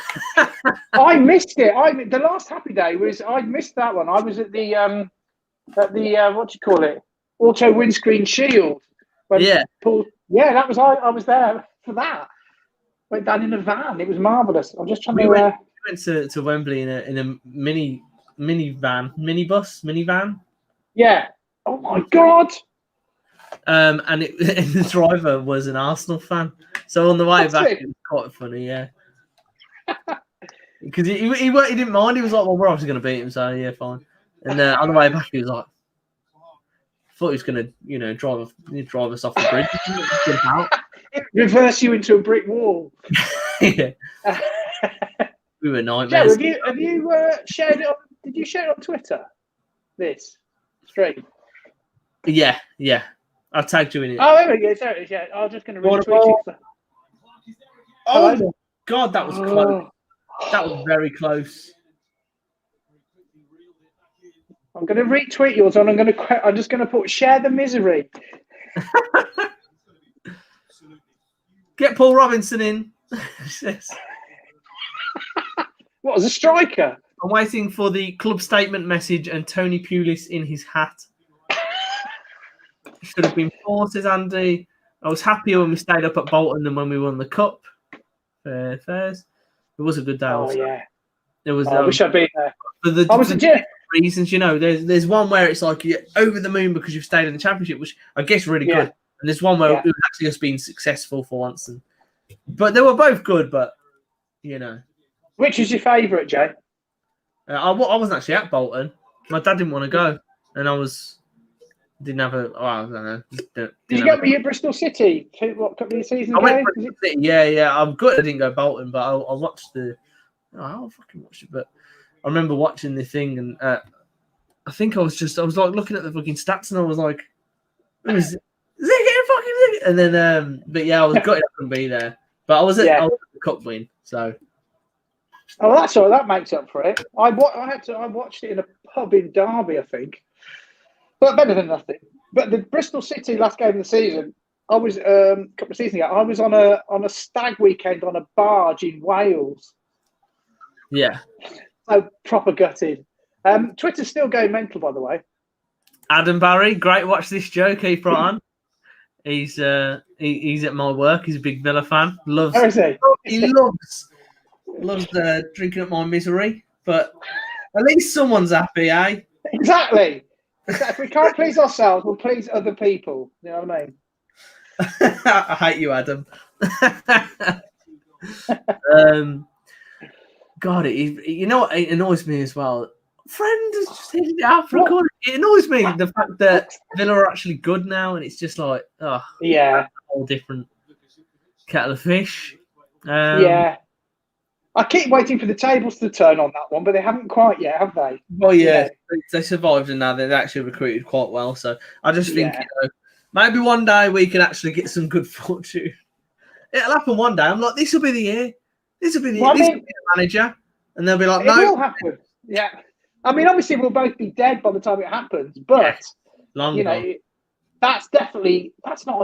I missed it. The last happy day was I missed that one. I was at the what do you call it? Auto windscreen shield. That was I was there for that. Went down in a van. It was marvellous. I'm just trying to. We went to Wembley in a minivan. Yeah. Oh my God. And the driver was an Arsenal fan. So on the way back, it was quite funny. Yeah. Because he didn't mind. He was like, "Well, we're obviously going to beat him, so yeah, fine." And on the way back, he was like, "Thought he was going to, drive us off the bridge." Reverse you into a brick wall. Yeah. We were nightmares. Joe, have you shared it? Did you share it on Twitter? This stream. Yeah. I tagged you in it. Oh, there we go. Sorry, yeah. I was just going to retweet it. Oh my God, that was close. That was very close. I'm going to retweet yours, and I'm just going to put share the misery. Get Paul Robinson in. What, as a striker? I'm waiting for the club statement message and Tony Pulis in his hat. Should have been 4, says Andy. I was happier when we stayed up at Bolton than when we won the cup. Fairs. It was a good day. Oh, yeah. It was. I wish I'd been there. For the reasons, there's one where it's like you're over the moon because you've stayed in the Championship, which I guess really good. And there's one where it actually has been successful for once. But they were both good, but, Which is your favourite, Jay? I wasn't actually at Bolton. My dad didn't want to go. And I was Didn't have a. Oh, I don't know. Did you go with your Bristol City? What couple of seasons I ago? went Bristol City. Yeah. I'm good. I didn't go Bolton, but I watched the. Oh, I fucking watched it, but I remember watching the thing, and I think I was like looking at the fucking stats, and I was like, is it getting fucking? And then, but yeah, I was gutted I couldn't be there, but I was at the cup win, so. Oh, that's all. That makes up for it. I watched it in a pub in Derby, I think, but better than nothing. But the Bristol City last game of the season, I was a couple of seasons ago. I was on a stag weekend on a barge in Wales. Yeah. So proper gutted. Twitter's still going mental, by the way. Adam Barry, great. Watch this Joe. Keep right on. He's at my work. He's a big Villa fan. Loves. Where is he? He loves drinking up my misery. But at least someone's happy, eh? Exactly. If we can't please ourselves, we'll please other people. You know what I mean? I hate you, Adam. God, you know what? It annoys me as well. Friend has just hit it out for a corner. It annoys me the fact that Villa are actually good now, and it's just like, oh, yeah, a whole different kettle of fish. Yeah, I keep waiting for the tables to turn on that one, but they haven't quite yet, have they? Well, yeah, they survived, and now they've actually recruited quite well. So I just think maybe one day we can actually get some good fortune. It'll happen one day. I'm like, this will be the year. This will be the manager, and they'll be like, no, it will happen. Yeah. I mean, obviously, we'll both be dead by the time it happens, but that's not on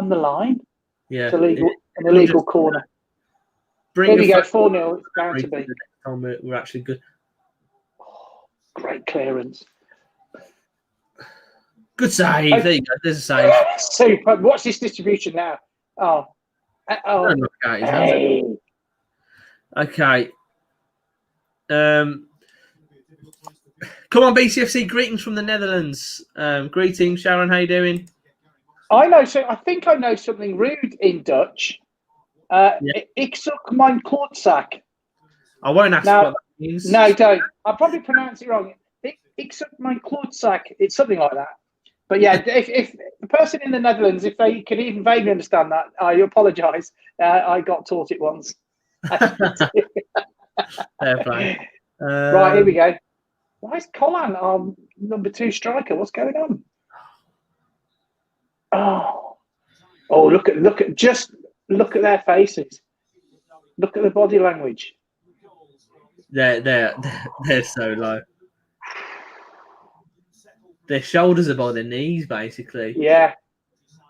the line. Yeah, it's an illegal corner. There we go, 4-0. It's bound to be. We're actually good. Oh, great clearance. Good save. There you go. There's a save. Super. Watch this distribution now. Hey. Okay. Come on, BCFC. Greetings from the Netherlands. Greetings, Sharon. How you doing? I think I know something rude in Dutch. Ik zoek mijn klootzak. I won't ask what that means. No, don't. I'll probably pronounce it wrong. Ik zoek mijn klootzak. It's something like that. But yeah, if the person in the Netherlands, if they can even vaguely understand that, I apologise. I got taught it once. Fair play. Right, here we go. Why is Colin our number 2 striker? What's going on? Oh! Look at their faces. Look at the body language. They're so low. Their shoulders are by their knees, basically. Yeah.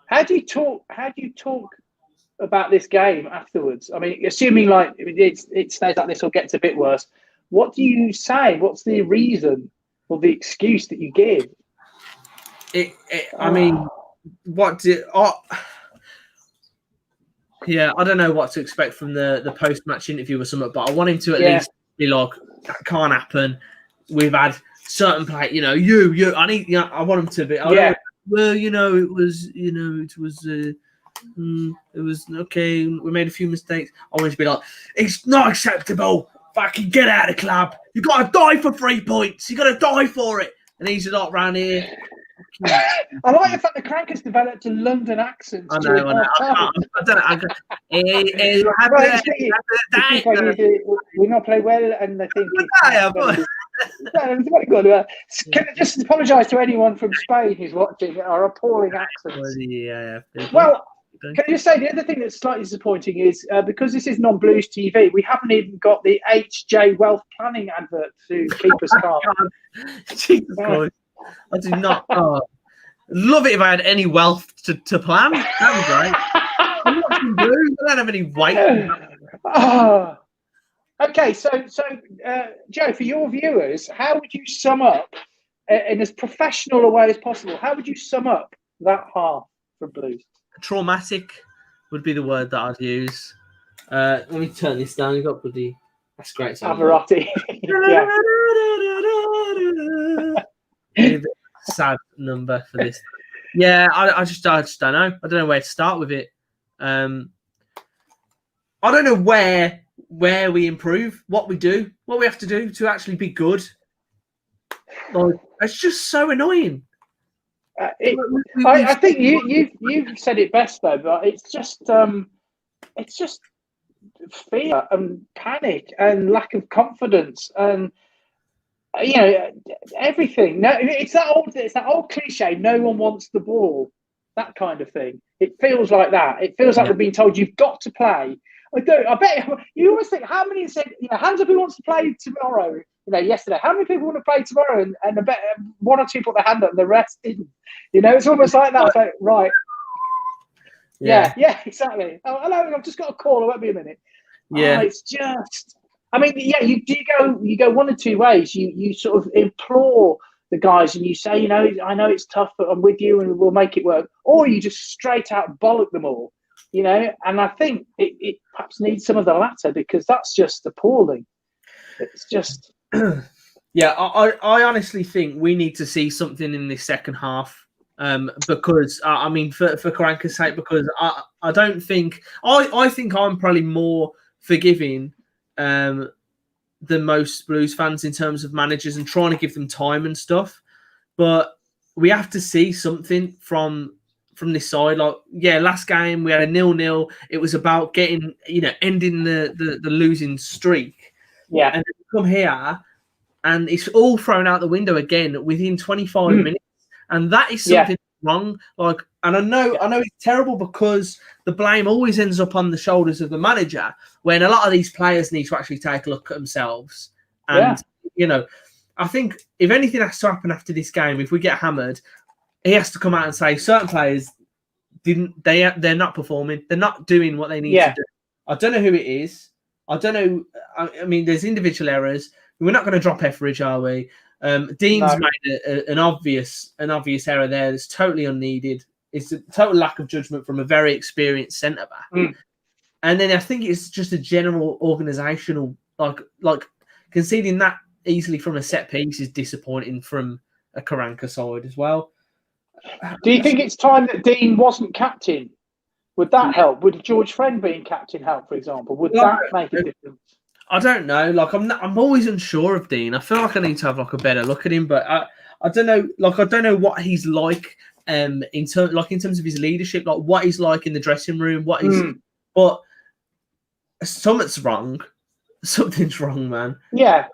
How do you talk about this game afterwards? I mean, assuming like it stays like this or gets a bit worse, what do you say? What's the reason or the excuse that you give? I mean, yeah, I don't know what to expect from the post-match interview or something, but I want him to at least be like, that can't happen. We've had certain play, I want him to be. Well, it was okay. We made a few mistakes. I want him to be like, it's not acceptable. Fucking get out of the club. You got to die for 3 points. You got to die for it. And he's not round here. I like the fact the Crank has developed a London accent. I know. I don't know. We not play well, and I think Can I just apologise to anyone from Spain who's watching our appalling accents? Yeah. Well, can I just say the other thing that's slightly disappointing is because this is non-Blues TV, we haven't even got the HJ Wealth Planning advert to keep us calm. Jesus Christ. I do not. Love it if I had any wealth to plan. That would be great. I'm watching Blues. I don't have any weight. Okay, so Joe, for your viewers, how would you sum up, in as professional a way as possible, how would you sum up that half for Blues? Traumatic would be the word that I'd use. Let me turn this down. You've got bloody... That's great. Pavarotti. Yeah. Sad number for this. Yeah, I just don't know. I don't know where to start with it. I don't know where we improve, what we do, what we have to do to actually be good. Like, it's just so annoying. I think you've said it best though, but it's just fear and panic and lack of confidence and everything. No, it's that old cliche. No one wants the ball. That kind of thing. It feels like that. It feels like we're being told you've got to play. I bet you always think how many said, hands up who wants to play tomorrow. Yesterday, how many people want to play tomorrow? And I bet one or two put their hand up and the rest didn't. It's almost like that. It's like, right. Yeah, exactly. Oh, hello, I've just got a call. I won't be a minute. Yeah. It's just, you go one of two ways. You sort of implore the guys and you say, I know it's tough, but I'm with you and we'll make it work. Or you just straight out bollock them all, and I think it perhaps needs some of the latter because that's just appalling. It's just... Yeah, I honestly think we need to see something in this second half because, for Karanka's sake, because I don't think... I think I'm probably more forgiving than most Blues fans in terms of managers and trying to give them time and stuff. But we have to see something from this side. Like, last game we had a 0-0. It was about getting, ending the losing streak. Yeah. And then we come here and it's all thrown out the window again within 25 minutes. And that is something wrong. Like, and I know it's terrible because the blame always ends up on the shoulders of the manager when a lot of these players need to actually take a look at themselves. And, I think if anything has to happen after this game, if we get hammered, he has to come out and say certain players they're not performing. They're not doing what they need to do. I don't know who it is. I don't know. I mean, there's individual errors. We're not going to drop Etheridge, are we? Dean's made an obvious error there that's totally unneeded. It's a total lack of judgment from a very experienced centre back. And then I think it's just a general organisational, like conceding that easily from a set piece is disappointing from a Karanka side as well. Do you think it's time that Dean wasn't captain? Would that help? Would George Friend being captain help, for example? Would that make a difference? I don't know. I'm always unsure of Dean. I feel like I need to have a better look at him, but I don't know. I don't know what he's like in terms of his leadership, like what he's like in the dressing room. But something's wrong. Something's wrong, man. Yeah,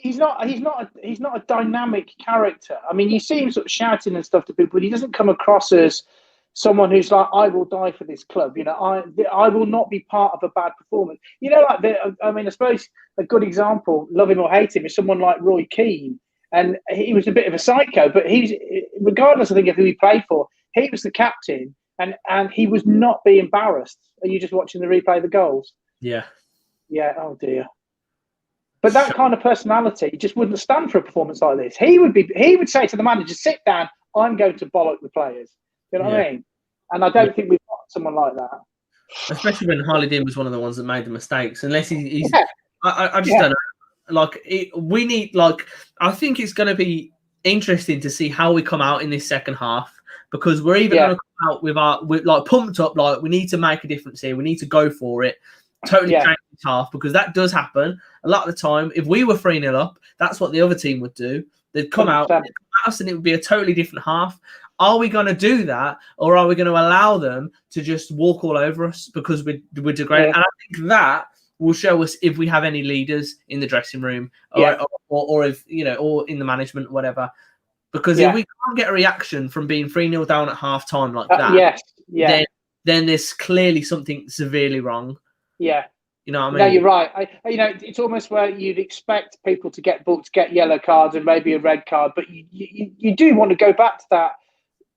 he's not a dynamic character. You see him sort of shouting and stuff to people, but he doesn't come across as someone who's like, I will die for this club. I will not be part of a bad performance. I suppose a good example, love him or hate him, is someone like Roy Keane. And he was a bit of a psycho, but he's, regardless, I think, of who he played for, he was the captain and he was not being embarrassed. Are you just watching the replay of the goals? Yeah. Yeah, oh dear. But that kind of personality just wouldn't stand for a performance like this. He would say to the manager, sit down, I'm going to bollock the players. You know what I mean? And I don't think we've got someone like that. Especially when Harley Dean was one of the ones that made the mistakes. Unless he's I just don't know. We need, I think it's going to be interesting to see how we come out in this second half because we're either going to come out with pumped up, like we need to make a difference here. We need to go for it. Totally change this half because that does happen a lot of the time. If we were 3-0 up, that's what the other team would do. They'd come out at us and it would be a totally different half. Are we going to do that or are we going to allow them to just walk all over us because we're degraded? And I think that will show us if we have any leaders in the dressing room or if, or in the management, whatever. Because if we can't get a reaction from being 3-0 down at half time like that, then there's clearly something severely wrong. Yeah. You know what I mean? No, you're right. It's almost where you'd expect people to get booked, get yellow cards and maybe a red card, but you do want to go back to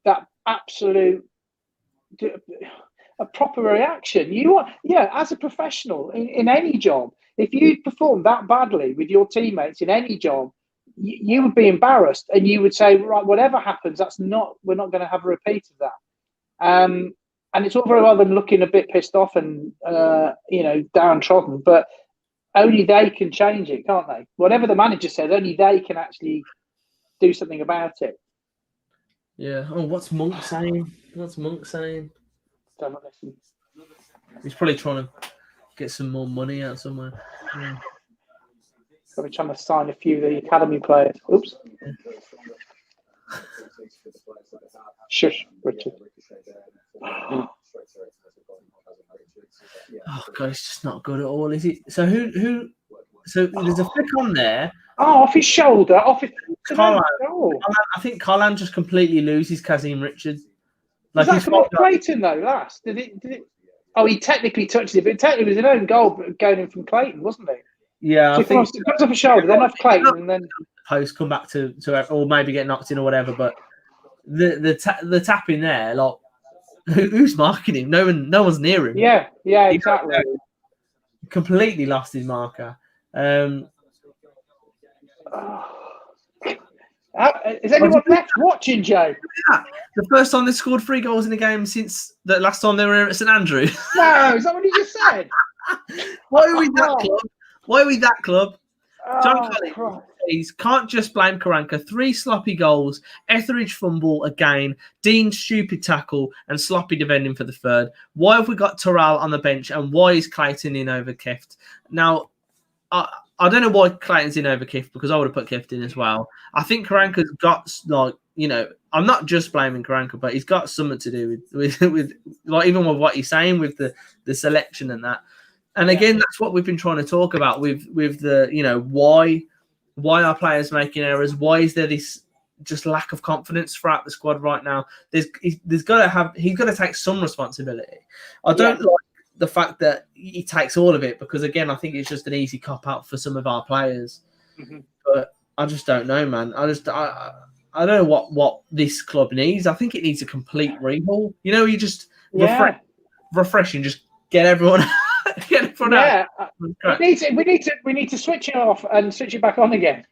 that absolute a proper reaction. You want, as a professional in any job, if you perform that badly with your teammates in any job, you would be embarrassed and you would say, right, whatever happens, we're not going to have a repeat of that. And it's all very well them looking a bit pissed off and, downtrodden, but only they can change it, can't they? Whatever the manager says, only they can actually do something about it. Yeah. Oh, what's Monk saying? Don't listen. He's probably trying to get some more money out somewhere. Yeah. Probably trying to sign a few of the academy players. Oops. Shush, Richard. Oh God, it's just not good at all, is it? So who? So there's a flick on there. Oh, off his shoulder, off his. Colin, I think Colin just completely loses Kazim Richards. Like was that come off Clayton though? Last did it? Oh, he technically touched it, but technically it was an own goal going in from Clayton, wasn't it? Yeah, so I think it comes off his shoulder, then off Clayton, and then post come back to or maybe get knocked in or whatever. But the tap in there, like who's marking him? No one's near him. Yeah, exactly. Completely lost his marker. Is anyone left watching, Joe? The first time they scored 3 goals in a game since the last time they were at St Andrew. No, is that what you just said? Why are we that club? Why are we that club? John Collins can't just blame Karanka. 3 sloppy goals, Etheridge fumble again, Dean stupid tackle, and sloppy defending for the 3rd. Why have we got Terrell on the bench, and why is Clayton in over Kift? Now, I don't know why Clayton's in over Kift, because I would have put Kift in as well. I think Karanka's got, like, you know, I'm not just blaming Karanka, but he's got something to do with like, even with what he's saying with the selection and that. And again, that's what we've been trying to talk about with the, you know, why are players making errors? Why is there this just lack of confidence throughout the squad right now? He's got to take some responsibility. I don't like the fact that he takes all of it, because again, I think it's just an easy cop out for some of our players. Mm-hmm. But I just don't know, man. I don't know what this club needs. I think it needs a complete rehaul. You know, you just refreshing, just get everyone. Out. We need to switch it off and switch it back on again.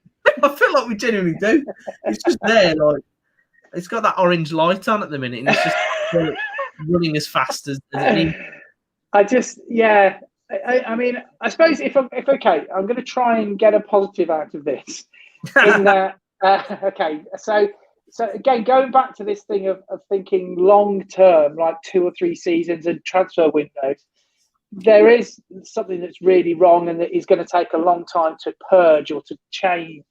I feel like we genuinely do. It's just there, like it's got that orange light on at the minute, and it's just running as fast as it needs. I mean, I suppose if okay, I'm going to try and get a positive out of this. Okay, so again, going back to this thing of thinking long term, like 2 or 3 seasons and transfer windows, there is something that's really wrong, and that is going to take a long time to purge or to change.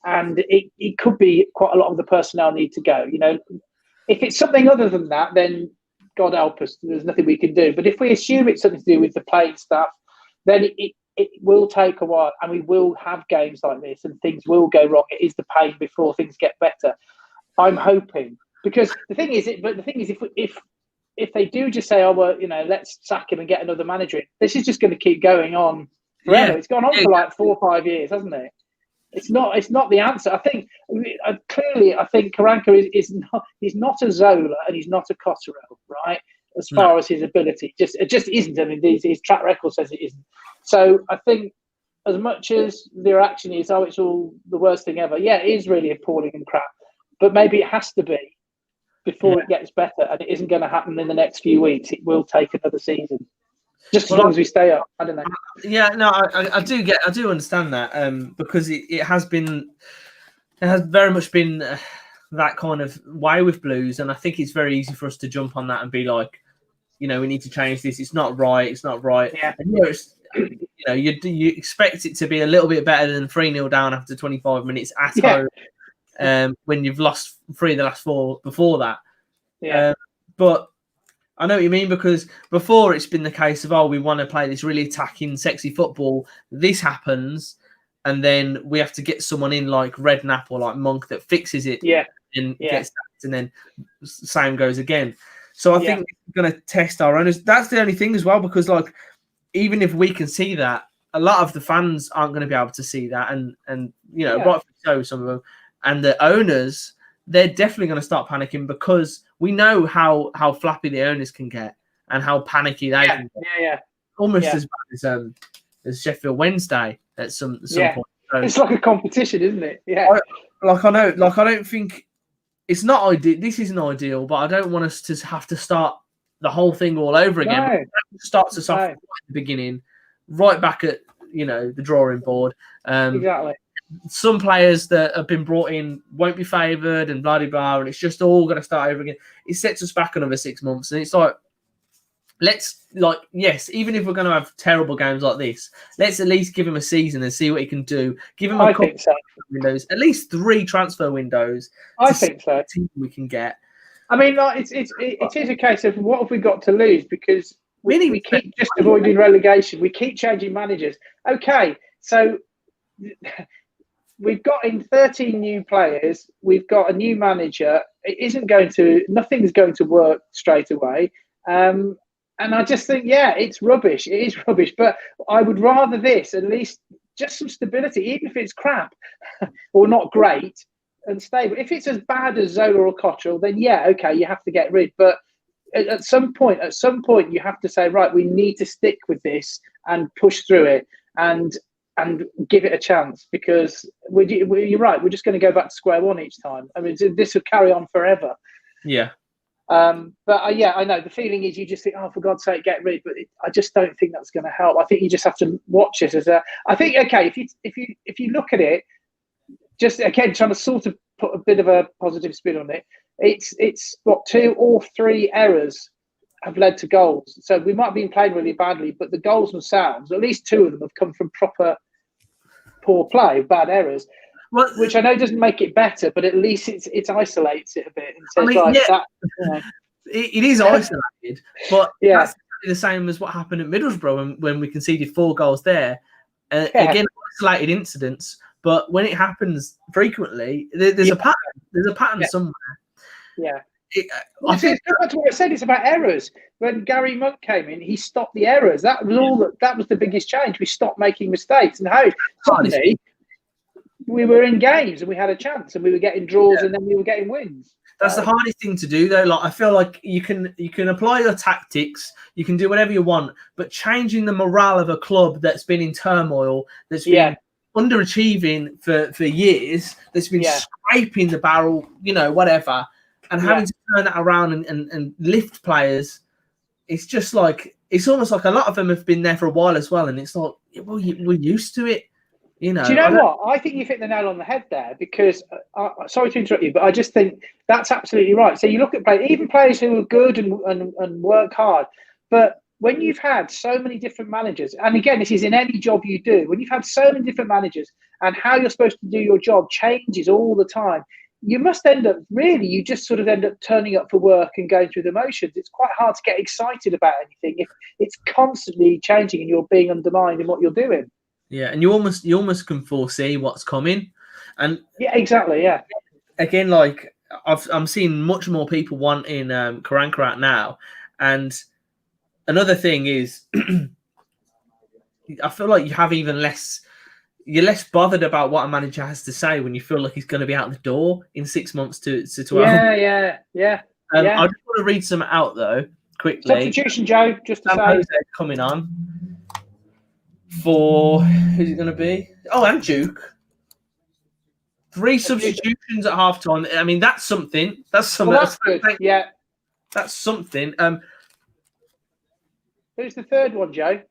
And it could be quite a lot of the personnel need to go. You know, if it's something other than that, then God help us, there's nothing we can do. But if we assume it's something to do with the playing staff, then it will take a while, and we will have games like this, and things will go wrong. It is the pain before things get better. I'm hoping, because the thing is, if they do just say, oh well, you know, let's sack him and get another manager in, this is just going to keep going on forever. It's gone on for like 4 or 5 years, hasn't it? It's not the answer. I think Karanka he's not a Zola and he's not a Cotterell, right? As far as his ability, it just isn't. I mean, his track record says it isn't. So I think, as much as their action is, it's all the worst thing ever. Yeah, it is really appalling and crap, but maybe it has to be before it gets better, and it isn't going to happen in the next few weeks. It will take another season, just as long as we stay up. I don't know. Yeah, no, I do understand that, because it has very much been that kind of way with Blues, and I think it's very easy for us to jump on that and be like, you know, we need to change this. It's not right. Yeah. And you expect it to be a little bit better than 3-0 down after 25 minutes at home, when you've lost 3 of the last 4 before that. Yeah. But I know what you mean, because before it's been the case of, oh, we want to play this really attacking, sexy football. This happens, and then we have to get someone in like Redknapp or like Monk that fixes it. And gets sacked, and then same goes again. So I think we're going to test our owners. That's the only thing as well, because like, even if we can see that, a lot of the fans aren't going to be able to see that, and you know, rightfully so, some of them, and the owners, they're definitely going to start panicking, because we know how flappy the owners can get and how panicky they can get. Almost as bad as Sheffield Wednesday at some point. So, it's like a competition, isn't it? I don't think it's not ideal. This isn't ideal, but I don't want us to have to start the whole thing all over again. No. It starts us off right at the beginning, right back at, you know, the drawing board. Exactly. Some players that have been brought in won't be favoured, and blah blah blah, and it's just all going to start over again. It sets us back another 6 months, and it's like, let's even if we're going to have terrible games like this, let's at least give him a season and see what he can do. Give him I think so. Windows, at least 3 transfer windows. I think so. We can get. I mean, like, it is a case of what have we got to lose, because we keep just avoiding relegation. We keep changing managers. Okay, so we've got in 13 new players. We've got a new manager. Nothing's going to work straight away. And I just think, it's rubbish. It is rubbish. But I would rather this, at least just some stability, even if it's crap or not great and stable. If it's as bad as Zola or Cottrell, then okay, you have to get rid. But at some point, you have to say, right, we need to stick with this and push through it and give it a chance, because you're right. We're just going to go back to square one each time. I mean, this will carry on forever. Yeah. But I know the feeling is you just think, oh, for God's sake, get rid. But I just don't think that's going to help. I think you just have to watch it as I think, okay, if you look at it, just again trying to sort of put a bit of a positive spin on it. It's what 2 or 3 errors have led to goals. So we might have been playing really badly, but the goals themselves, at least 2 of them, have come from proper poor play, bad errors. Well, which I know doesn't make it better, but at least it isolates it a bit and says, it is isolated, but that's the same as what happened at Middlesbrough when we conceded 4 goals there. Again, isolated incidents, but when it happens frequently, there's a pattern. There's a pattern somewhere. Yeah. I think that's what I said. It's about errors. When Gary Monk came in, he stopped the errors. That was that was the biggest change. We stopped making mistakes, and suddenly we were in games and we had a chance, and we were getting draws, and then we were getting wins. That's the hardest thing to do, though. Like, I feel like you can apply your tactics, you can do whatever you want, but changing the morale of a club that's been in turmoil, that's been underachieving for years, that's been scraping the barrel, whatever, and having to turn that around and lift players, it's just like, it's almost like a lot of them have been there for a while as well, and it's like, well, we're used to it. Do you know what? I think you've hit the nail on the head there, because, sorry to interrupt you, but I just think that's absolutely right. So you look at even players who are good and work hard, but when you've had so many different managers, and again, this is in any job you do, when you've had so many different managers and how you're supposed to do your job changes all the time, you must you just sort of end up turning up for work and going through the motions. It's quite hard to get excited about anything if it's constantly changing and you're being undermined in what you're doing. Yeah, and you almost can foresee what's coming, and exactly. Yeah. Again, like I'm seeing much more people wanting Karanka out now, and another thing is, I feel like you have even less. You're less bothered about what a manager has to say when you feel like he's going to be out the door in 6 months to 12. Yeah. I just want to read some out though quickly. Substitution, Joe. Just to say, Jose coming on. For who's it going to be? Oh, and Duke. 3 substitutions at half time. I mean, that's something. That's something. Well, that's good. Yeah, that's something. Who's the third one, Joe?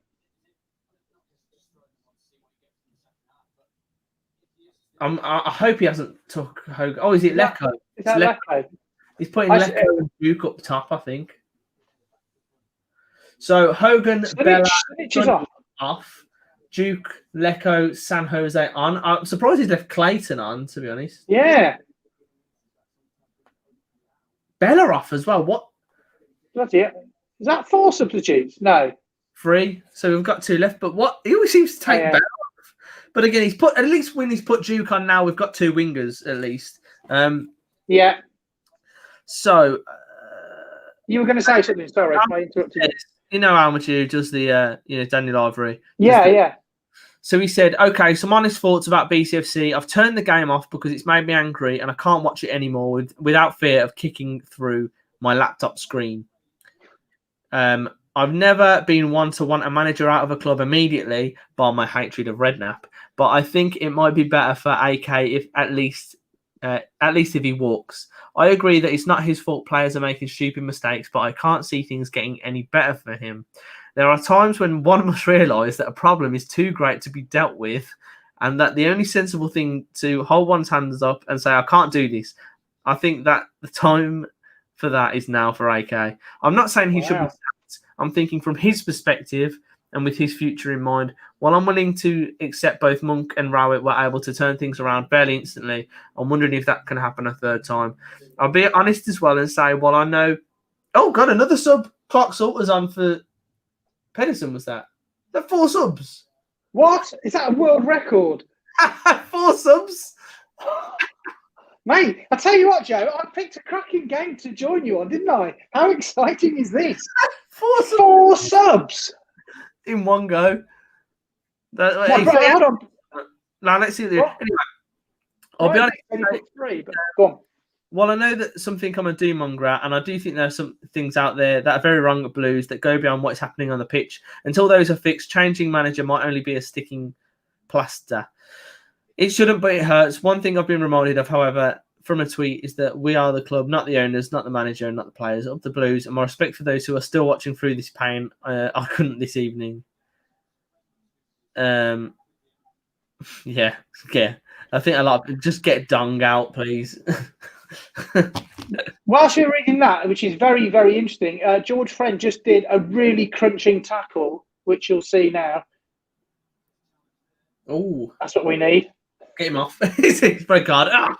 I hope he hasn't took Hogan. Oh, is it Lecco? Is that Lecco? He's putting Lecco and Duke up top, I think. So Hogan, Bella, off. Duke, Lecco, San Jose on. I'm surprised he's left Clayton on, to be honest. Yeah. Bella off as well. What? That's it. Is that 4 substitutes? No. 3. So we've got 2 left. But what? He always seems to take Bella off. But again, he's put, at least when he's put Duke on now, we've got 2 wingers at least. Yeah. So. You were going to say something. Sorry, I interrupted you. You know how much he does the, Daniel Ivory. Yeah. So he said, okay, some honest thoughts about BCFC. I've turned the game off because it's made me angry and I can't watch it anymore without fear of kicking through my laptop screen. I've never been one to want a manager out of a club immediately by my hatred of Redknapp, but I think it might be better for AK if at least if he walks. I agree that it's not his fault players are making stupid mistakes, but I can't see things getting any better for him. There are times when one must realise that a problem is too great to be dealt with, and that the only sensible thing to hold one's hands up and say, I can't do this. I think that the time for that is now for AK. I'm not saying he should be sacked. I'm thinking from his perspective and with his future in mind. While I'm willing to accept both Monk and Rowett were able to turn things around fairly instantly, I'm wondering if that can happen a third time. I'll be honest as well and say, while I know... Oh, God, another sub. Clark Salter's on for... Pedersen, was that? That 4 subs. What? Is that a world record? 4 subs. Mate, I tell you what, Joe, I picked a cracking game to join you on, didn't I? How exciting is this? 4 subs in one go. Hold on. Now let's see. Anyway, I'll be honest. But go on. Well, I know that something I'm a doom-monger at, and I do think there are some things out there that are very wrong at Blues that go beyond what's happening on the pitch. Until those are fixed, changing manager might only be a sticking plaster. It shouldn't, but it hurts. One thing I've been reminded of, however, from a tweet is that we are the club, not the owners, not the manager, and not the players of the Blues. And my respect for those who are still watching through this pain, I couldn't this evening. Yeah. I think a lot of just get Dong out, please. Whilst you're reading that, which is very, very interesting, George Friend just did a really crunching tackle, which you'll see now. Oh, that's what we need. Get him off. He's very hard. Ah.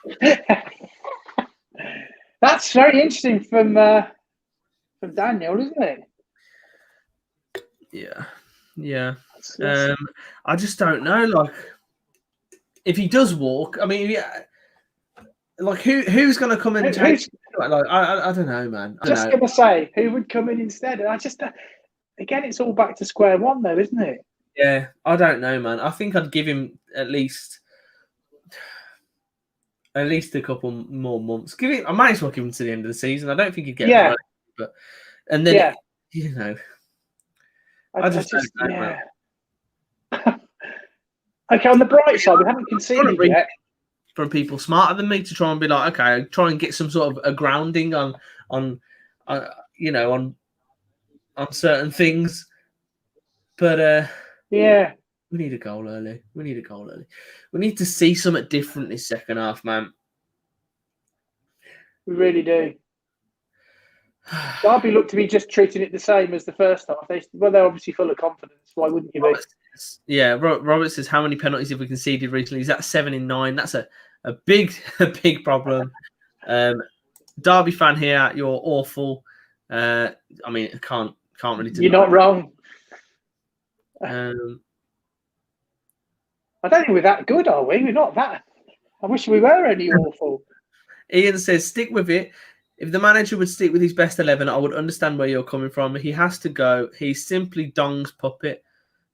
That's very interesting from Daniel, isn't it? Yeah. I just don't know. Like, if he does walk, I mean, like who's going to come in and change? Like, I don't know, man. Just going to say, who would come in instead? And I just, again, it's all back to square one, though, isn't it? Yeah, I don't know, man. I think I'd give him at least a couple more months. I might as well give him to the end of the season. I don't think he'd get it, but and then you know, I just don't know, man. Okay, on the bright side, we haven't conceded yet. From people smarter than me to try and be like, okay, try and get some sort of a grounding on certain things, but we need a goal early. We need to see something different this second half, man. We really do. Derby look to be just treating it the same as the first half. They're obviously full of confidence. Why wouldn't you be? Robert says, how many penalties have we conceded recently? He's at 7 in 9. That's a big problem. Derby fan here, you're awful. I mean, can't really deny. You're not wrong. I don't think we're that good, are we? We're not that. I wish we were any awful. Ian says, stick with it. If the manager would stick with his best 11, I would understand where you're coming from. He has to go. He's simply Dong's puppet.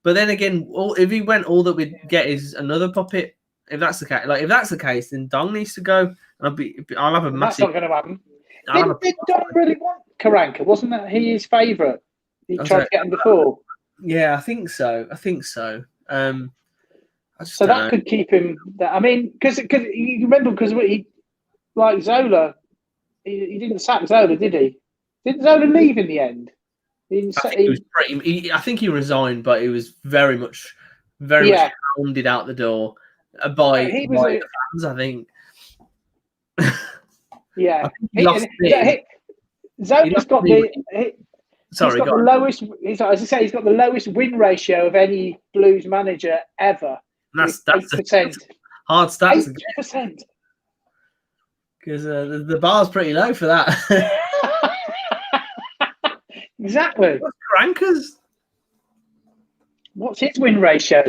But then again, if he went, all that we'd get is another puppet. If that's the case, then Dong needs to go. I'll have a massive. That's not going to happen. Did Dong really want Karanka? Wasn't that his favourite? He tried to get him before. Yeah, I think so. So that could keep him. I mean, because you remember, because he, like Zola, he didn't sack Zola, did he? Didn't Zola leave in the end? I think he resigned, but he was very much hounded out the door by the fans, I think. Yeah. I think he lost Zola's got the lowest. As I say, he's got the lowest win ratio of any Blues manager ever. That's 8%. Hard stats. 8%. Because the bar's pretty low for that. Exactly. What's Karanka's? What's his win ratio?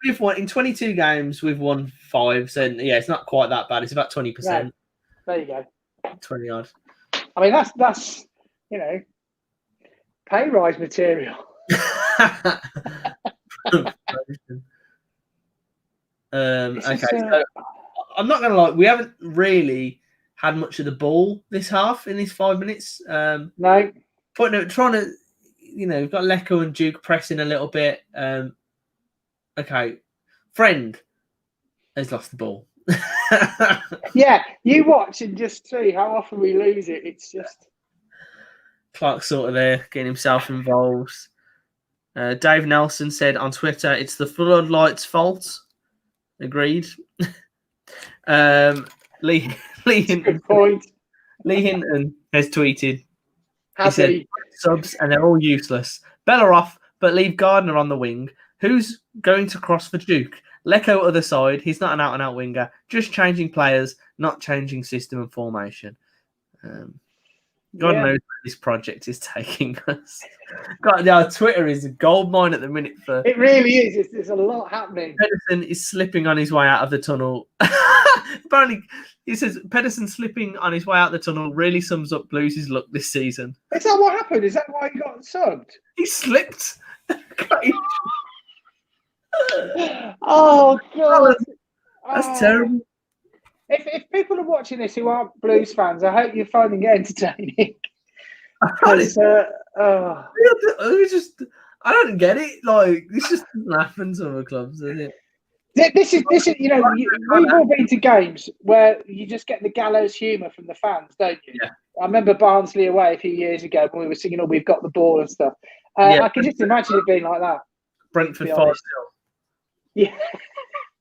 We've won in 22 games. We've won 5. So yeah, it's not quite that bad. It's about 20%. Yeah. There you go. 20 odd. I mean, that's pay rise material. Okay, so I'm not gonna lie. We haven't really had much of the ball this half in these 5 minutes. No, trying to, we've got Lecco and Duke pressing a little bit. Okay, Friend has lost the ball. Yeah, you watch and just see how often we lose it. It's just Clark sort of there getting himself involved. Dave Nelson said on Twitter, "It's the floodlights' fault." Agreed. Lee Hinton. Good point. Lee Hinton has tweeted. He said, subs, and they're all useless. Bella off, but leave Gardner on the wing. Who's going to cross for Duke? Lecco other side. He's not an out-and-out winger. Just changing players, not changing system and formation. God knows where this project is taking us. God, our Twitter is a goldmine at the minute. It really is. There's a lot happening. Pedersen is slipping on his way out of the tunnel. Apparently, he says Pedersen slipping on his way out the tunnel really sums up Blues' luck this season. Is that what happened? Is that why he got subbed? He slipped. Oh, God. That's terrible. If people are watching this who aren't Blues fans, I hope you're finding it entertaining. Because, I don't get it. Like, this just doesn't happen to other clubs, does it? This is we've all been to games where you just get the gallows humour from the fans, don't you? Yeah. I remember Barnsley away a few years ago when we were singing, "Oh, we've got the ball" and stuff. I can just imagine it being like that. Brentford 5-0. Yeah.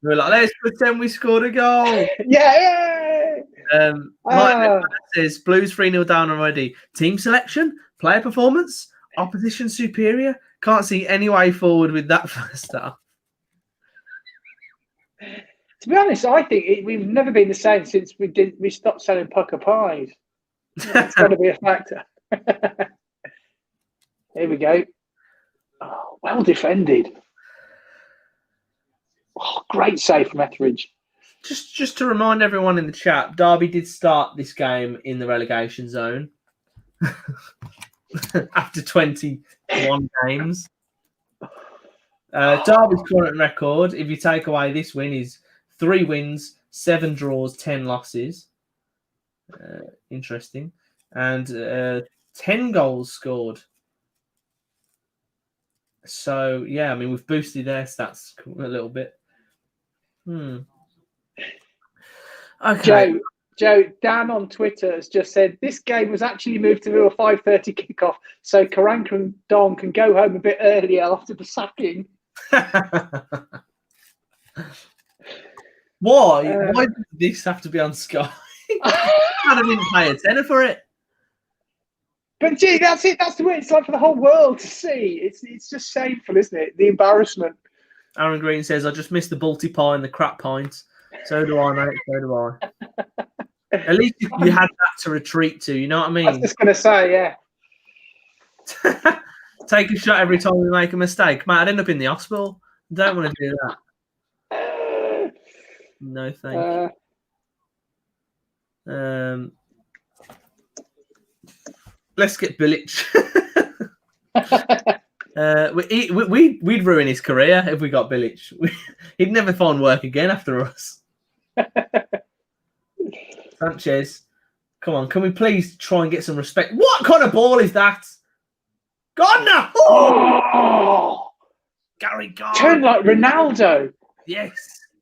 We were like, let's pretend we scored a goal. Yeah. Mike says Blues 3-0 down already. Team selection, player performance, opposition superior. Can't see any way forward with that first half. To be honest, I think we've never been the same since we stopped selling pucker pies. It's got to be a factor. Here we go. Oh, well defended. Oh, great save from Etheridge. Just to remind everyone in the chat, Derby did start this game in the relegation zone after 21 games. Derby's current record, if you take away this win, is 3 wins, 7 draws, 10 losses. Interesting. And 10 goals scored. So, yeah, I mean, we've boosted their stats a little bit. Okay. Joe, Dan on Twitter has just said this game was actually moved to a 5:30 kickoff, so Karanka and Don can go home a bit earlier after the sacking. Why? Why does this have to be on Sky? I didn't pay a tenner for it. But gee, that's it. That's the way it's like for the whole world to see. It's just shameful, isn't it? The embarrassment. Aaron Green says, I just missed the Balti pie and the crap pint. So do I, mate. So do I. At least you had that to retreat to. You know what I mean? I was just going to say, yeah. Take a shot every time we make a mistake. Mate, I'd end up in the hospital. Don't want to do that. No, thank you. Let's get Bilic. We'd ruin his career if we got Bilic. He'd never find work again after us. Sanchez, come on, can we please try and get some respect? What kind of ball is that? Gardner! Oh! Gary Gardner. Turned like Ronaldo. Yes.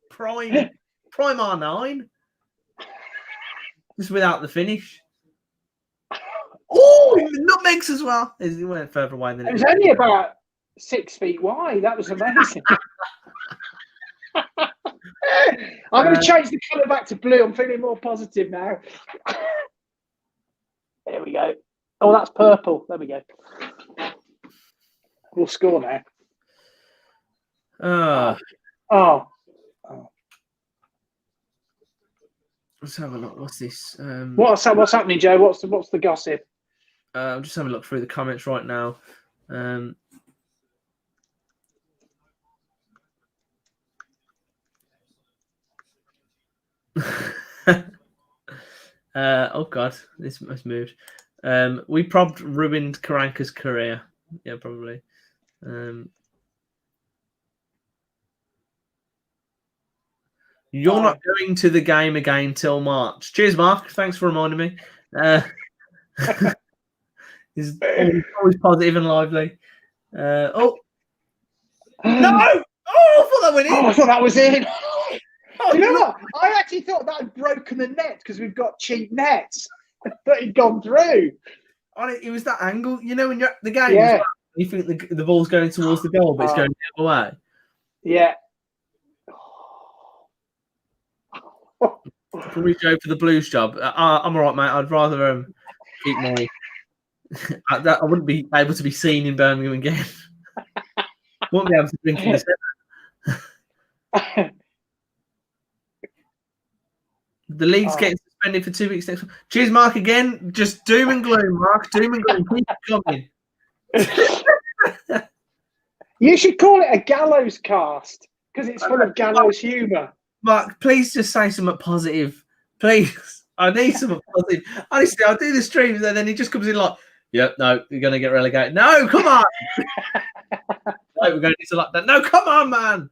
Prime R9. Just without the finish. Oh, nutmegs as well. He went further away than it was only about 6 feet wide. That was amazing. I'm going to change the colour back to blue. I'm feeling more positive now. There we go. Oh, that's purple. There we go. We'll score now. Oh. Let's have a look. What's this? What's happening, Joe? What's the gossip? I'm just having a look through the comments right now. Oh God, this has moved. We probably ruined Karanka's career. Yeah, probably. You're not going to the game again till March. Cheers, Mark. Thanks for reminding me. He's always positive and lively. No! Oh, I thought that went in. Oh, I thought that was in. Do you know what? I actually thought that had broken the net because we've got cheap nets. That had gone through. It was that angle. You know, when you're at the game, well, you think the ball's going towards the goal, but it's going the other way. Yeah. Can we go for the Blues job? I'm all right, mate. I'd rather keep my I wouldn't be able to be seen in Birmingham again. Wouldn't be able to drink in the centre. The league's getting suspended for 2 weeks next week. Cheers, Mark, again. Just doom and gloom, Mark. Doom and gloom. Keep it coming. You should call it a gallows cast because it's full of gallows humour. Mark, please just say something positive. Please. I need something positive. Honestly, I'll do the streams and then he just comes in like, yep, no, you're going to get relegated. No, come on. Right, we're going into like that. No, come on, man.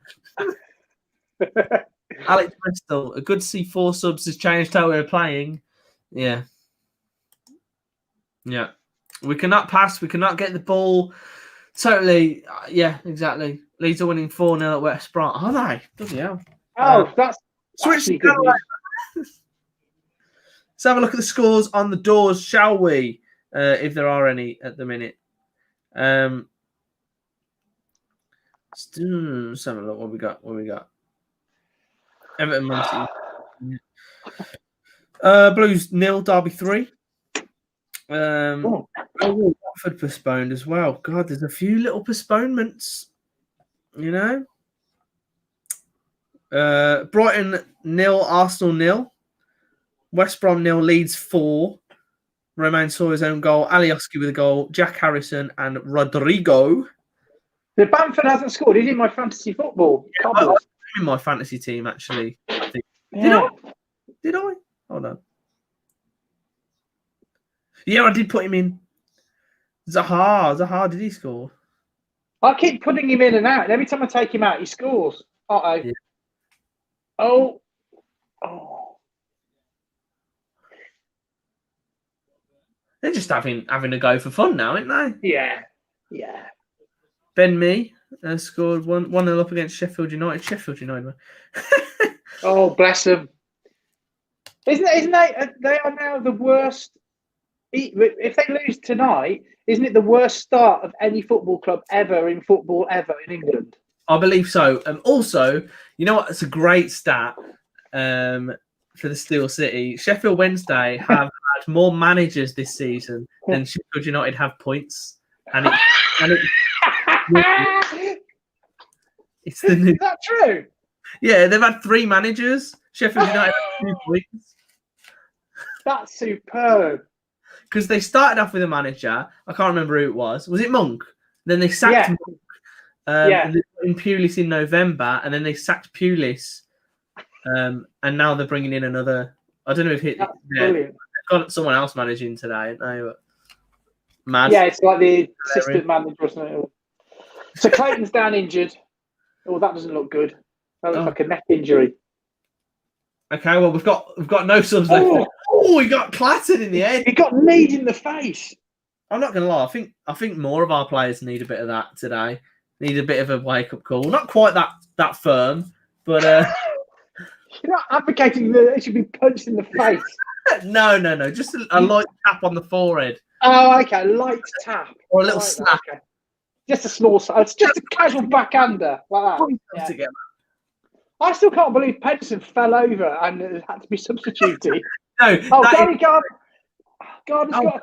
Alex Bristol, a good C4 subs has changed how we're playing. Yeah. Yeah. We cannot pass. We cannot get the ball. Totally. Yeah, exactly. Leeds are winning 4-0 at West Brom. Are they? Bloody hell. Oh, that's switch good news. Let's have a look at the scores on the doors, shall we? If there are any at the minute. Let's have a look. What we got? Everton, Man City. Blues 0, Derby 3. Watford postponed as well. God, there's a few little postponements. You know. Brighton 0, Arsenal 0. West Brom 0, Leeds 4. Romain Sawyer's own goal. Alioski with a goal. Jack Harrison and Rodrigo. The Bamford hasn't scored. He's in my fantasy football. I'm in my fantasy team, actually. I think. Yeah. Did I? Hold on. Yeah, I did put him in. Zaha, did he score? I keep putting him in and out. And every time I take him out, he scores. Uh-oh. Yeah. Oh. They're just having a go for fun now, aren't they? Yeah. Ben Mee scored 1-0 up against Sheffield United. Oh, bless them. Isn't they are now the worst. If they lose tonight, isn't it the worst start of any football club ever in England? I believe so. Also, you know what? It's a great stat for the Steel City. Sheffield Wednesday have had more managers this season than Sheffield United have points, and it's the new. Is that true? Yeah, they've had 3 managers. Sheffield United have 2 points. That's superb. Because they started off with a manager. I can't remember who it was. Was it Monk? Then they sacked Monk. And they put in Pulis in November, and then they sacked Pulis. And now they're bringing in another. I don't know if they've got someone else managing today. No, mad. Yeah, it's like the assistant manager or something. So Clayton's down injured. Oh, that doesn't look good. That looks like a neck injury. Okay, well we've got no subs left. Oh, he got clattered in the head. He got kneed in the face. I'm not gonna lie. I think more of our players need a bit of that today. Need a bit of a wake up call. Not quite that firm, but you're not advocating that it should be punched in the face. No. Just a light tap on the forehead. Oh, okay, light tap or a little slap. Okay. Just a small. It's just a casual backhander like that. Yeah. I still can't believe Pedersen fell over and had to be substituted. No. Gary Gardner's got a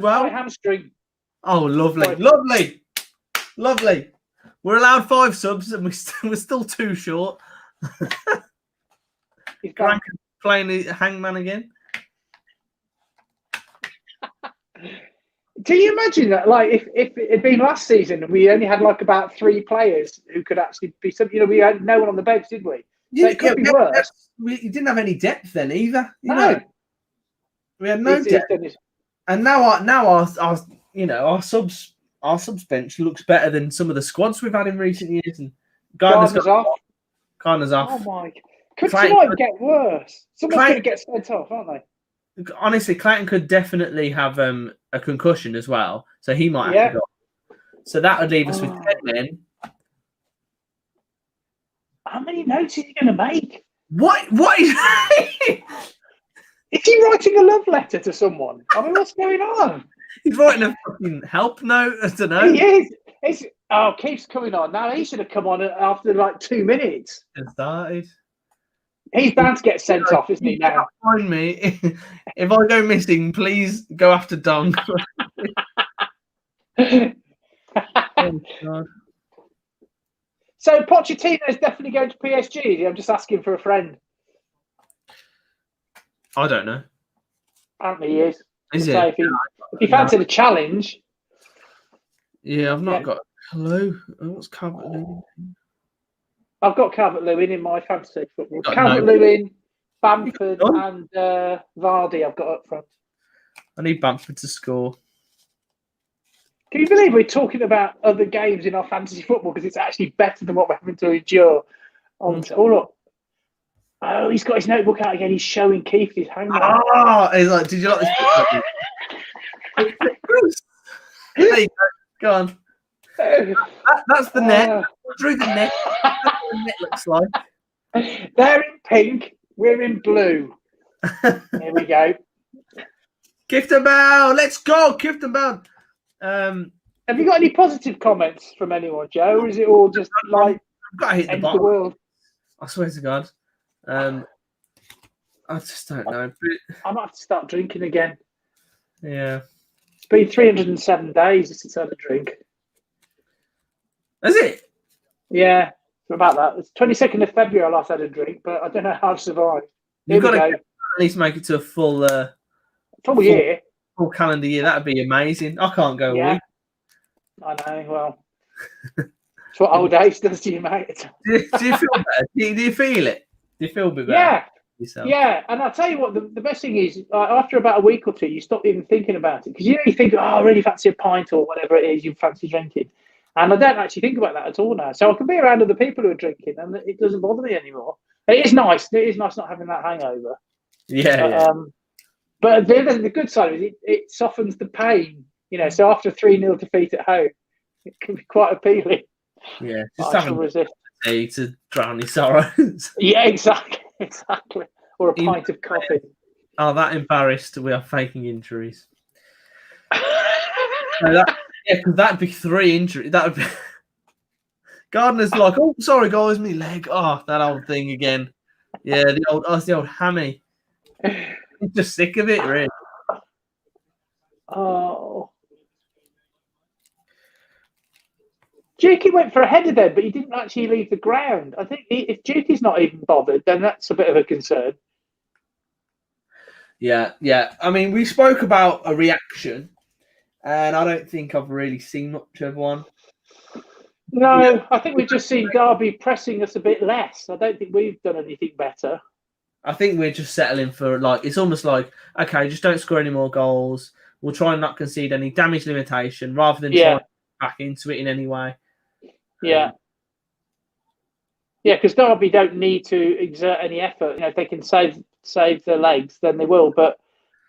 tight hamstring. Oh, lovely. We're allowed 5 subs and we're still 2 short. He's playing the hangman again. Do you imagine that? Like, if it had been last season, we only had like about 3 players who could actually be some. We had no one on the bench, did we? So it could be worse. We didn't have any depth then either. No, we had no depth. And now our subs bench looks better than some of the squads we've had in recent years. And Gardner's off. Oh my! Could tonight get worse? Someone's going to get sent off, aren't they? Honestly, Clayton could definitely have a concussion as well, so he might have to go. So that would leave us with 10 men. How many notes is he going to make? What is Is he writing a love letter to someone? I mean, what's going on? He's writing a fucking help note. I don't know. He is. Keeps coming on. Now he should have come on after like 2 minutes. It started. He's bound to get sent off, isn't he, now? Find me. If I go missing, please go after Dong. Oh, God. So Pochettino's definitely going to PSG. I'm just asking for a friend. I don't know. Apparently he is. Is So it? if he fancied a challenge. Yeah, I've not got a clue. What's Calvert-Lewin? I've got Calvert-Lewin in my fantasy football. Got Calvert-Lewin, Bamford, and Vardy I've got up front. I need Bamford to score. Can you believe we're talking about other games in our fantasy football because it's actually better than what we're having to endure? Oh, look. Oh, he's got his notebook out again. He's showing Keith his homework. Oh, he's like, did you like this? There you go. Go on. That's the net. Through the net. That's what the net looks like. They're in pink. We're in blue. There we go. Clifton Bell. Let's go, Clifton Bell. Have you got any positive comments from anyone, Joe? Or is it all just like I've got to hit the end bottom. the world? I swear to God. I just don't know. I might have to start drinking again. Yeah. It's been 307 days since I had a drink. Is it? Yeah, about that. It's 22nd of February I last had a drink, but I don't know how I've survived. You've got to at least make it to a full year. Full calendar year. That'd be amazing. I can't go a week. I know. Well, it's what old age does to you, mate. Do you feel better? Do you feel it? Do you feel a bit better? Yeah. Yourself? Yeah, and I'll tell you what, the best thing is, after about a week or two, you stop even thinking about it. Because you think, I really fancy a pint or whatever it is you fancy drinking. And I don't actually think about that at all now. So I can be around other people who are drinking and it doesn't bother me anymore. It is nice. It is nice not having that hangover. Yeah, But the good side is it softens the pain. So after a 3-0 defeat at home, it can be quite appealing. Yeah, just having to drown your sorrows. Yeah, exactly. Or a pint of coffee. Oh, that embarrassed. We are faking injuries. Because that'd be 3 injuries. That would be. Gardner's like, oh, sorry guys, me leg. Oh, that old thing again. Yeah, the old hammy. I'm just sick of it, really. Oh. Dukey went for a header there, but he didn't actually leave the ground. I think if Dukey's not even bothered, then that's a bit of a concern. Yeah. I mean, we spoke about a reaction, and I don't think I've really seen much of one. No, I think we've just seen Derby pressing us a bit less. I don't think we've done anything better. I think we're just settling for, it's almost like, okay, just don't score any more goals. We'll try and not concede any damage limitation rather than try back into it in any way. Yeah. Because Derby don't need to exert any effort. If they can save their legs, then they will. But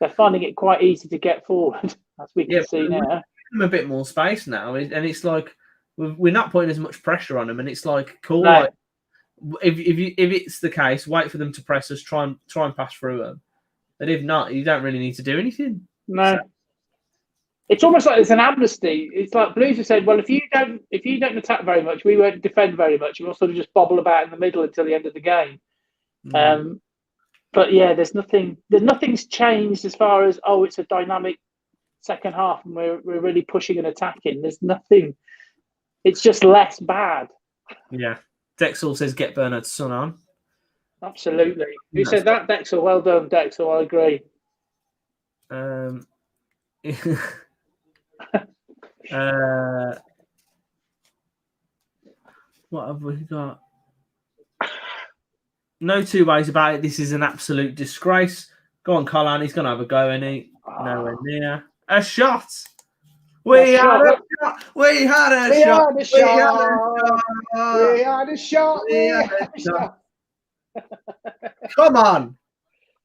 they're finding it quite easy to get forward, as we can see now. Give them a bit more space now, and it's like we're not putting as much pressure on them, and it's like cool. No. Like, if it's the case, wait for them to press us, try and pass through them. But if not, you don't really need to do anything. No. So, it's almost like there's an amnesty. It's like Blues have said, well, if you don't attack very much, we won't defend very much. We'll sort of just bobble about in the middle until the end of the game. But yeah, nothing's changed as far as it's a dynamic second half and we're really pushing and attacking. There's nothing. It's just less bad. Yeah. Dexel says get Bernard's son on. Absolutely. Who said that? Dexel. Well done, Dexel. I agree. What have we got? No two ways about it. This is an absolute disgrace. Go on, Colin. He's going to have a go, isn't he? Nowhere near. A shot. We had a shot. We had a shot. Come on.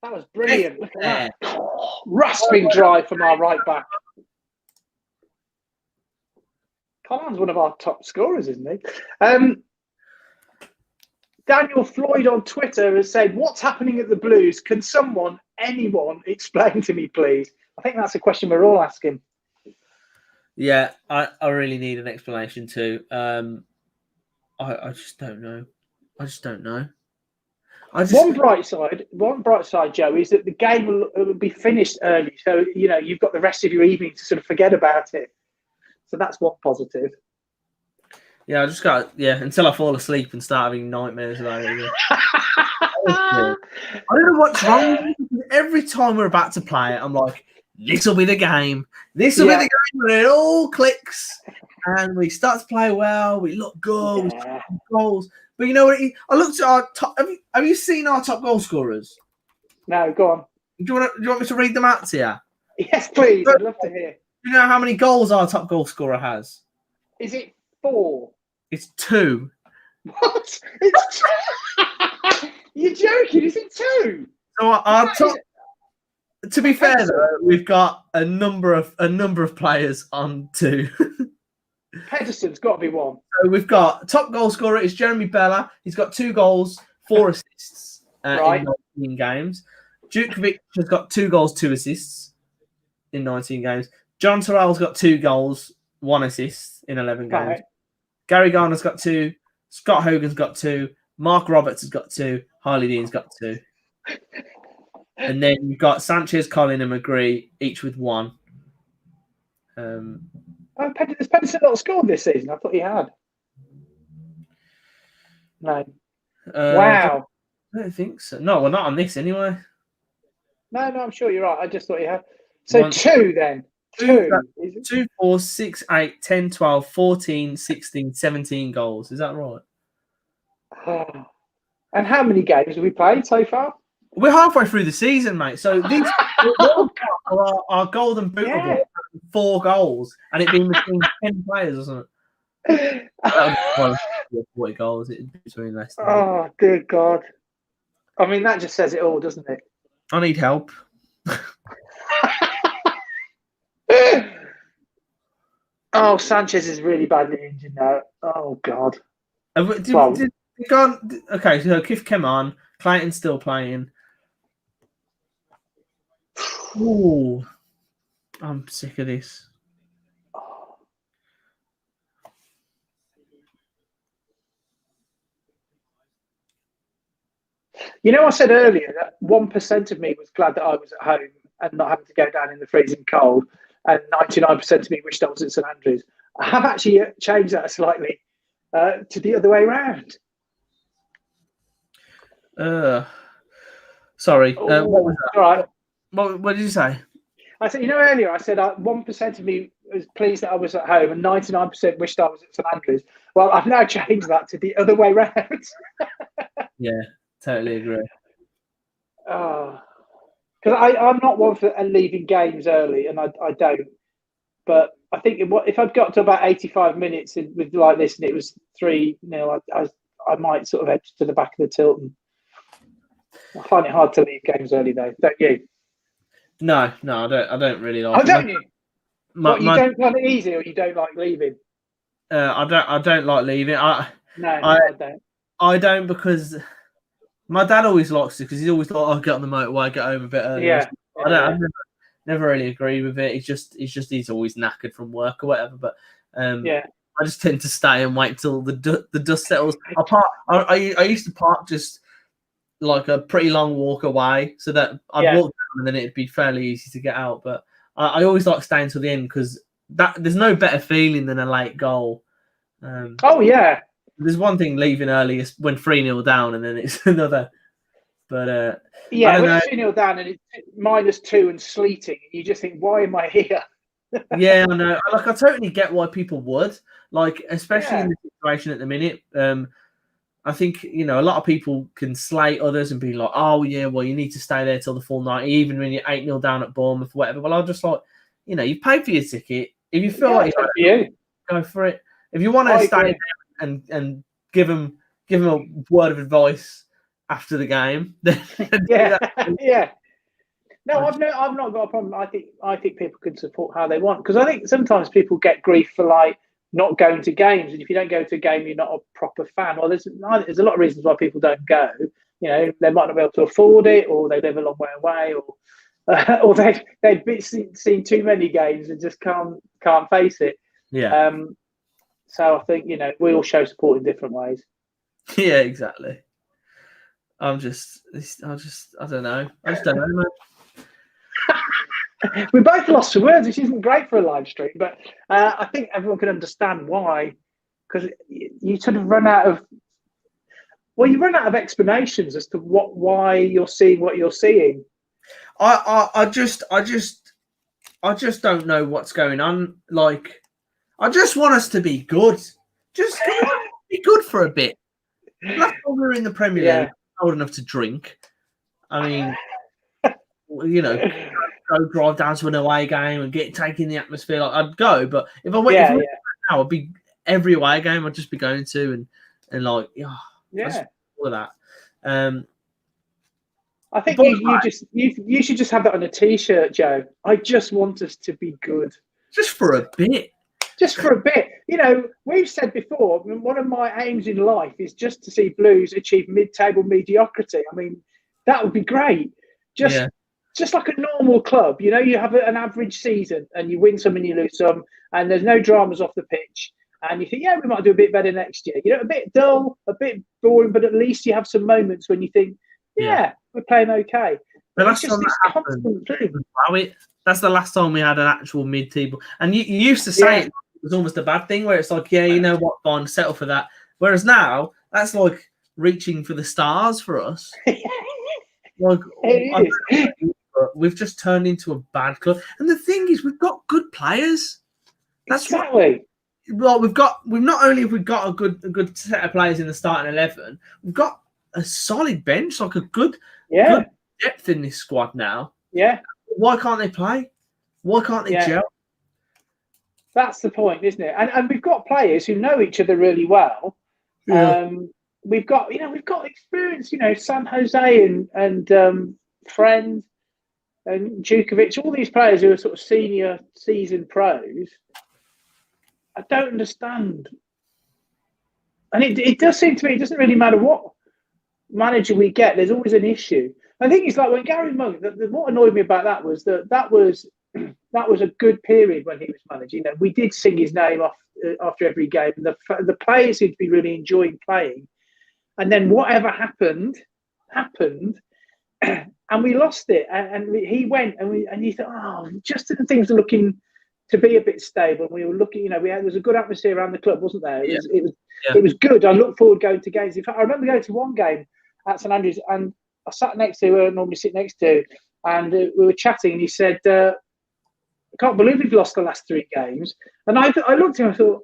That was brilliant. Look at that. Rasping drive from our right back. Colin's one of our top scorers, isn't he? Daniel Floyd on Twitter has said, what's happening at the Blues? Can anyone explain to me, please? I think that's a question we're all asking. Yeah, I really need an explanation too. I just don't know. One bright side, Joe, is that the game will be finished early, so you've got the rest of your evening to sort of forget about it. So that's one positive. Yeah, I just got until I fall asleep and start having nightmares about it again. I don't know what's wrong with me. Every time we're about to play it, I'm like, this will be the game. This will be the game when it all clicks and we start to play well. We look good. We score goals. But you know what? I looked at our top. Have you seen our top goal scorers? No, go on. Do you want me to read them out to you? Yes, please. I'd love to hear. Do you know how many goals our top goal scorer has? Is it 4? It's 2. What? It's 2? You're joking? Is it 2? So our top. To be fair, though, we've got a number of players on 2. Pedersen's got to be 1. So we've got top goal scorer is Jeremy Bella. He's got 2 goals, 4 assists in 19 games. Djukovic has got 2 goals, 2 assists in 19 games. John Terrell's got 2 goals, 1 assist in 11 games. Right. Gary Garner's got 2. Scott Hogan's got 2. Mark Roberts has got 2. Harley Dean's got 2. And then you've got Sanchez, Collin, and McGree, each with 1. Has Pedersen not scored this season? I thought he had. No. Wow. I don't think so. No, well, not on this anyway. No, I'm sure you're right. I just thought you had. So 2 then. 2. 2, 4, 6, 8, 10, 12, 14, 16, 17 goals. Is that right? And how many games have we played so far? We're halfway through the season, mate. So these our golden boot award, 4 goals, and it being between 10 players or something. 40 goals between Leicester. Oh, dear God. I mean, that just says it all, doesn't it? I need help. Oh, Sanchez is really badly injured now. Oh, God. Okay, so Kif came on. Clayton's still playing. Ooh, I'm sick of this. I said earlier that 1% of me was glad that I was at home and not having to go down in the freezing cold, and 99% of me wished I was at St Andrews. I have actually changed that slightly to the other way around. Sorry. What was that? All right. What did you say? I said, earlier I said 1% of me was pleased that I was at home and 99% wished I was at St Andrews. Well, I've now changed that to the other way round. Yeah, totally agree. Because I'm not one for leaving games early, and I don't. But I think if I'd got to about 85 minutes with like this and it was 3-0, I might sort of edge to the back of the tilt. And I find it hard to leave games early, though. Don't you? No, I don't really like. Oh, don't you? You don't find it easy, or you don't like leaving? I don't like leaving. I don't. I don't, because my dad always likes to, because he's always like, "I'll get on the motorway, get home a bit early." Yeah. I never really agree with it. He's always knackered from work or whatever. But I just tend to stay and wait till the dust settles. I used to park just like a pretty long walk away, so that I'd walk down and then it'd be fairly easy to get out. But I always like staying till the end, because there's no better feeling than a late goal. There's one thing leaving early is when 3-0 down, and then it's another. But when it's 3-0 down and it's -2 and sleeting, you just think, why am I here? Yeah, I know. Like, I totally get why people would, like, especially in the situation at the minute. I think, a lot of people can slate others and be like, "Oh yeah, well, you need to stay there till the full night, even when you're 8-0 down at Bournemouth, whatever." Well, I'm just like, you've paid for your ticket. If you feel like go for it. If you want to stay there and give them a word of advice after the game, then No, I've not got a problem. I think people can support how they want, because I think sometimes people get grief for like not going to games, and if you don't go to a game, you're not a proper fan. Well, there's a lot of reasons why people don't go. They might not be able to afford it, or they live a long way away, or they've seen too many games and just can't face it. Yeah. So I think we all show support in different ways. Yeah, exactly. I don't know. I just don't know, man. We both lost for words, which isn't great for a live stream, but I think everyone can understand why. Because you sort of run out of explanations as to why you're seeing what you're seeing. I just don't know what's going on. Like, I just want us to be good. Just be good for a bit. Last time we were in the Premier League, old enough to drink. I mean, you know, go drive down to an away game and take in the atmosphere. Like, I'd go, but if I went now, I'd be every away game. I'd just be going to and like, all of that. I think you should just have that on a T-shirt, Joe. I just want us to be good, just for a bit. Just for a bit. You know, we've said before, one of my aims in life is just to see Blues achieve mid-table mediocrity. I mean, that would be great. Just like a normal club, you know, you have an average season and you win some and you lose some, and there's no dramas off the pitch. And you think, we might do a bit better next year. You know, a bit dull, a bit boring, but at least you have some moments when you think, we're playing okay. But that's just this constant thing. That's the last time we had an actual mid-table. And you used to say it was almost a bad thing, where it's like, you know what, fine, settle for that. Whereas now, that's like reaching for the stars for us. Like, we've just turned into a bad club. And the thing is, we've got good players. That's exactly. Well, we've not only have we got a good set of players in the starting 11, we've got a solid bench, like a good depth in this squad now. Yeah. Why can't they play? Why can't they gel? That's the point, isn't it? And we've got players who know each other really well. Yeah. We've got experience, San Jose and Friend and Djukovic, all these players who are sort of senior seasoned pros. I don't understand. And it does seem to me it doesn't really matter what manager we get, there's always an issue. I think it's like when Gary Monk, what annoyed me about that was that was a good period when he was managing. We did sing his name off after every game, and the players seemed to be really enjoying playing. And then whatever happened, and we lost it. And he went, and you thought, just when things are looking to be a bit stable. We were looking, there was a good atmosphere around the club, wasn't there? It was good. I look forward going to games. In fact, I remember going to one game at St Andrews, and I sat next to who I normally sit next to, and we were chatting, and he said, I can't believe we've lost the last 3 games. And I looked at him and I thought,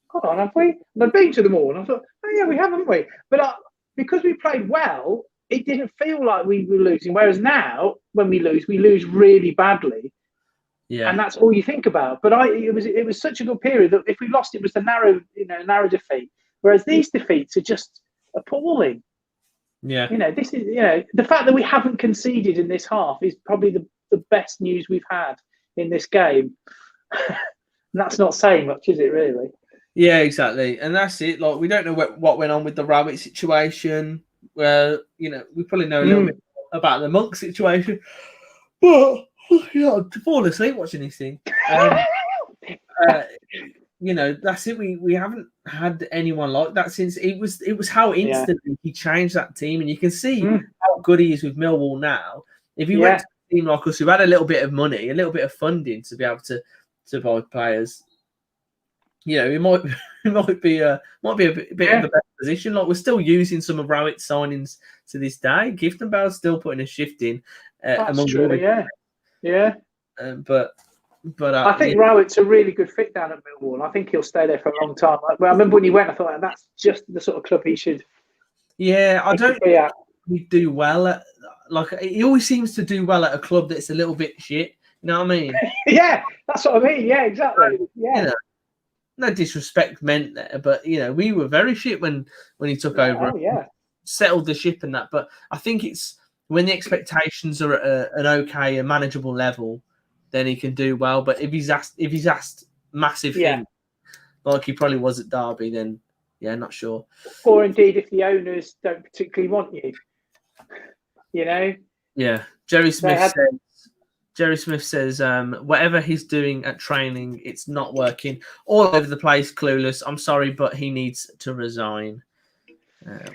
hold on, have we? And I'd been to them all, and I thought, oh yeah, we haven't we? But because we played well, it didn't feel like we were losing. Whereas now, when we lose really badly. Yeah. And that's all you think about. But it was such a good period that if we lost, it was the narrow defeat. Whereas these defeats are just appalling. Yeah. This is the fact that we haven't conceded in this half is probably the best news we've had in this game. And that's not saying much, is it, really? Yeah, exactly. And that's it. Like, we don't know what went on with the Rabbit situation. Where, we probably know a little bit about the Monk situation. But fall asleep watching this thing. That's it. We haven't had anyone like that since it was how instantly he changed that team, and you can see how good he is with Millwall now. If he went to a team like us who had a little bit of money, a little bit of funding to be able to buy players, it might be a bit of a better position. Like, we're still using some of Rowett's signings to this day. Giftonbell's still putting a shift in. That's true. Yeah. But I think Rowett's a really good fit down at Millwall. I think he'll stay there for a long time. I remember when he went, I thought that's just the sort of club he should. Yeah, I don't think he do well at. Like, he always seems to do well at a club that's a little bit shit. You know what I mean? Yeah, that's what I mean. Yeah, exactly. Yeah. No disrespect meant there, but we were very shit when he took over. Oh yeah. Settled the ship and that, but I think it's when the expectations are at a manageable level, then he can do well. But if he's asked massive things, like he probably was at Derby, then not sure. Or indeed, if the owners don't particularly want you, Yeah, Jerry Smith says, whatever he's doing at training, it's not working. All over the place, clueless. I'm sorry, but he needs to resign.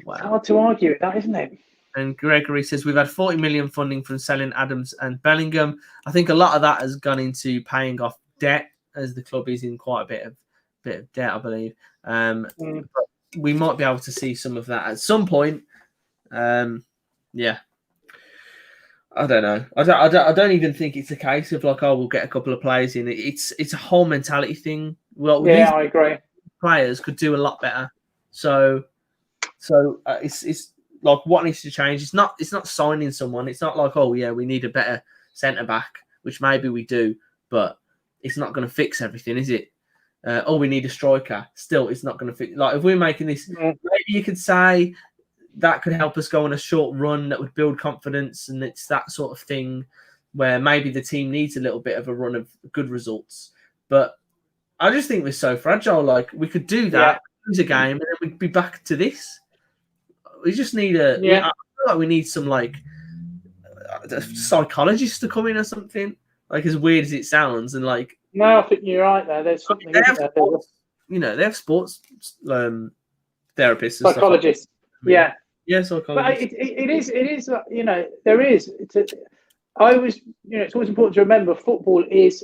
Wow. It's hard to argue with that, isn't it? And Gregory says, we've had 40 million funding from selling Adams and Bellingham. I think a lot of that has gone into paying off debt, as the club is in quite a bit of debt, I believe. But we might be able to see some of that at some point. Yeah. I don't know. I don't even think it's a case of like, oh, we'll get a couple of players in. It's a whole mentality thing. Well, yeah, I agree. Players could do a lot better. So it's like what needs to change. It's not signing someone. It's not like, oh yeah, we need a better centre back, which maybe we do, but it's not going to fix everything, is it? Oh, we need a striker. Still, it's not going to fix. Like if we're making this, maybe you could say that could help us go on a short run that would build confidence, and it's that sort of thing where maybe the team needs a little bit of a run of good results. But I just think we're so fragile. Like we could do that, lose a game, and then we'd be back to this. We just need I feel like we need some like psychologist to come in or something. Like as weird as it sounds, and like no, I think you're right there. There's something. They have sports therapists, and psychologists. Stuff. Yeah, psychologists. But it is. There is. It's always important to remember football is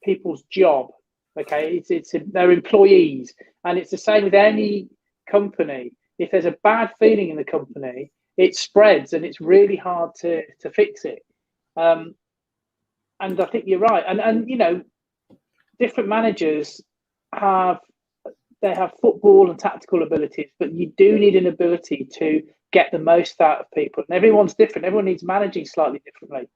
people's job. Okay, it's their employees, and it's the same with any company. If there's a bad feeling in the company, it spreads, and it's really hard to fix it. And I think you're right. And different managers have football and tactical abilities, but you do need an ability to get the most out of people. And everyone's different. Everyone needs managing slightly differently.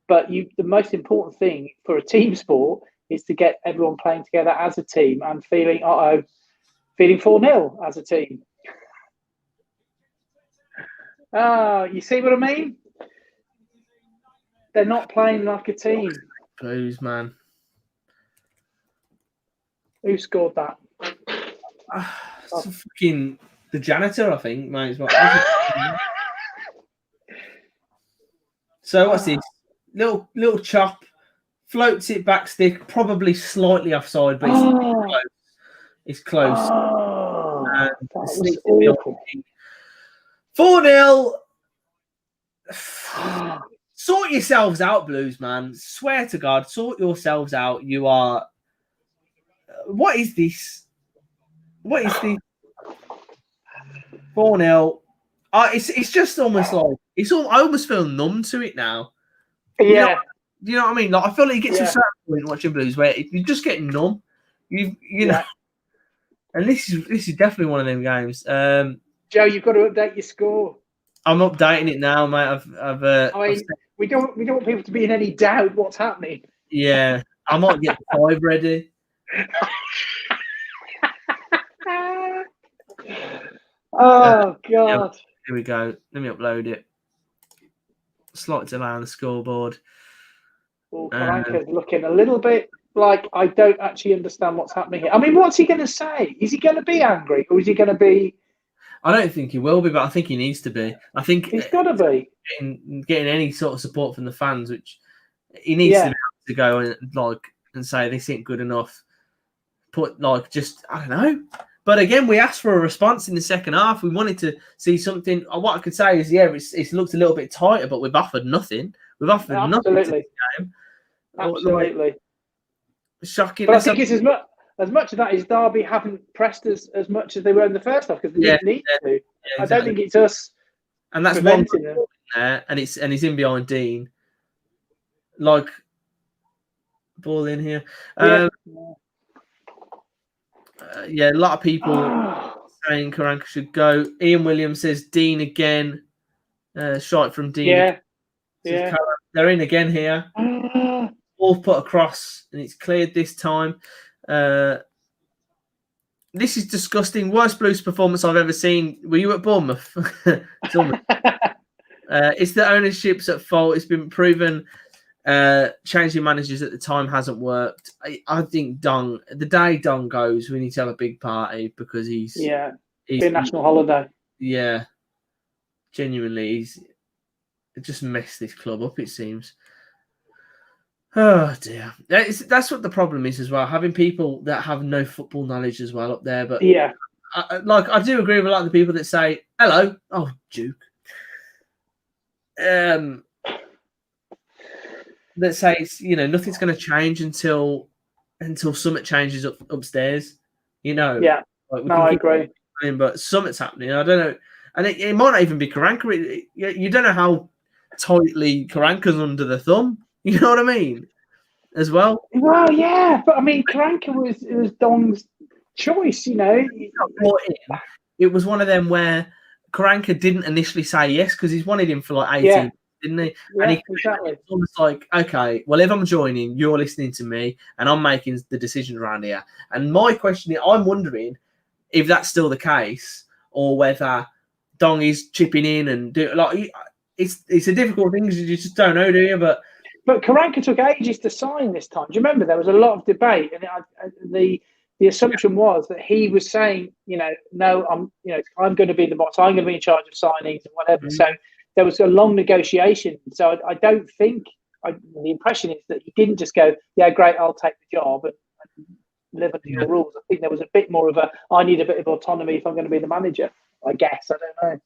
But the most important thing for a team sport is to get everyone playing together as a team and feeling 4-0 as a team. You see what I mean? They're not playing like a team. Blues, man. Who scored that? It's fucking the janitor, I think. Might as well. So what's this? Little chop, floats it back stick, probably slightly offside, but it's close. That was awful. 4-0. Sort yourselves out, Blues, man. Swear to God, sort yourselves out. You are. What is this? What is this? 4-0. It's just almost like I almost feel numb to it now. Yeah. You know what I mean? Like I feel like you get to a certain point watching Blues where you just get numb. You know. And this is definitely one of them games. Joe, you've got to update your score. I'm updating it now, mate. We don't want people to be in any doubt what's happening. Yeah, I might get 5 ready. Oh God! Yeah, here we go. Let me upload it. Slight delay on the scoreboard. Karanka's looking a little bit like I don't actually understand what's happening here. I mean, what's he going to say? Is he going to be angry, or is he going to be? I don't think he will be, but I think he needs to be. I think he's got to be getting any sort of support from the fans, which he needs to go and say this ain't good enough. I don't know. But again, we asked for a response in the second half. We wanted to see something. What I could say is, it's looked a little bit tighter, but we've offered nothing. We've offered nothing to this game. Absolutely. Shocking. But I think it's as much of that is Derby haven't pressed as much as they were in the first half because they didn't need to. Yeah, exactly. I don't think it's us. And that's one there, and he's in behind Dean. Like ball in here. A lot of people saying Karanka should go. Ian Williams says Dean again. Shot from Dean. Yeah. They're in again here. Ball put across, and it's cleared this time. This is disgusting. Worst Blues performance I've ever seen. Were you at Bournemouth? It's the ownership's at fault. It's been proven changing managers at the time hasn't worked. I think the day Dong goes, we need to have a big party because he's a national holiday. Yeah, genuinely, he's just messed this club up, it seems. Oh dear, that's what the problem is as well. Having people that have no football knowledge as well up there. But I do agree with a lot of the people that say hello. Oh, Duke. let's say nothing's going to change until something changes upstairs. Yeah. Like, No, I agree. But something's happening. I don't know, and it might not even be Karanka. You don't know how tightly Karanka's under the thumb. You know what I mean? As well. Well, yeah, but I mean, Karanka was Dong's choice. It was one of them where Karanka didn't initially say yes because he's wanted him for like 18, didn't he? Yeah, and he exactly. It's almost like, okay, well, if I'm joining, you're listening to me, and I'm making the decisions around here. And my question is, I'm wondering if that's still the case, or whether Dong is chipping in and it's a difficult thing because you just don't know, do you? But Karanka took ages to sign this time. Do you remember there was a lot of debate, and the assumption was that he was saying, no, I'm going to be the boss. I'm going to be in charge of signings and whatever. So there was a long negotiation. So I don't think the impression is that he didn't just go, yeah, great, I'll take the job and live under your rules. I think there was a bit more of I need a bit of autonomy if I'm going to be the manager. I guess I don't know.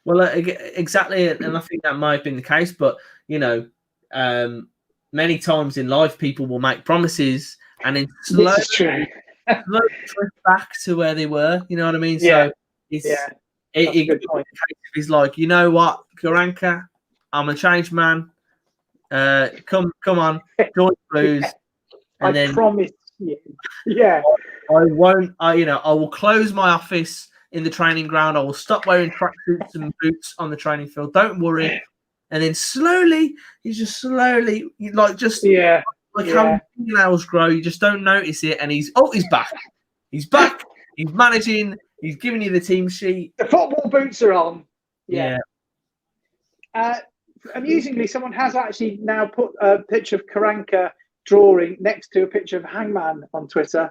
Well, exactly, and I think that might have been the case. But many times in life, people will make promises and then slowly drift back to where they were. You know what I mean? Yeah. So it's a good point. He's like, you know what, Karanka, I'm a changed man. Come on, join Blues. And I promise you. Yeah. I won't. I will close my office in the training ground. I will stop wearing tracksuits and boots on the training field. Don't worry. And then slowly, how fingernails grow. You just don't notice it. And he's back. He's back. He's managing. He's giving you the team sheet. The football boots are on. Yeah. Amusingly, someone has actually now put a picture of Karanka drawing next to a picture of Hangman on Twitter,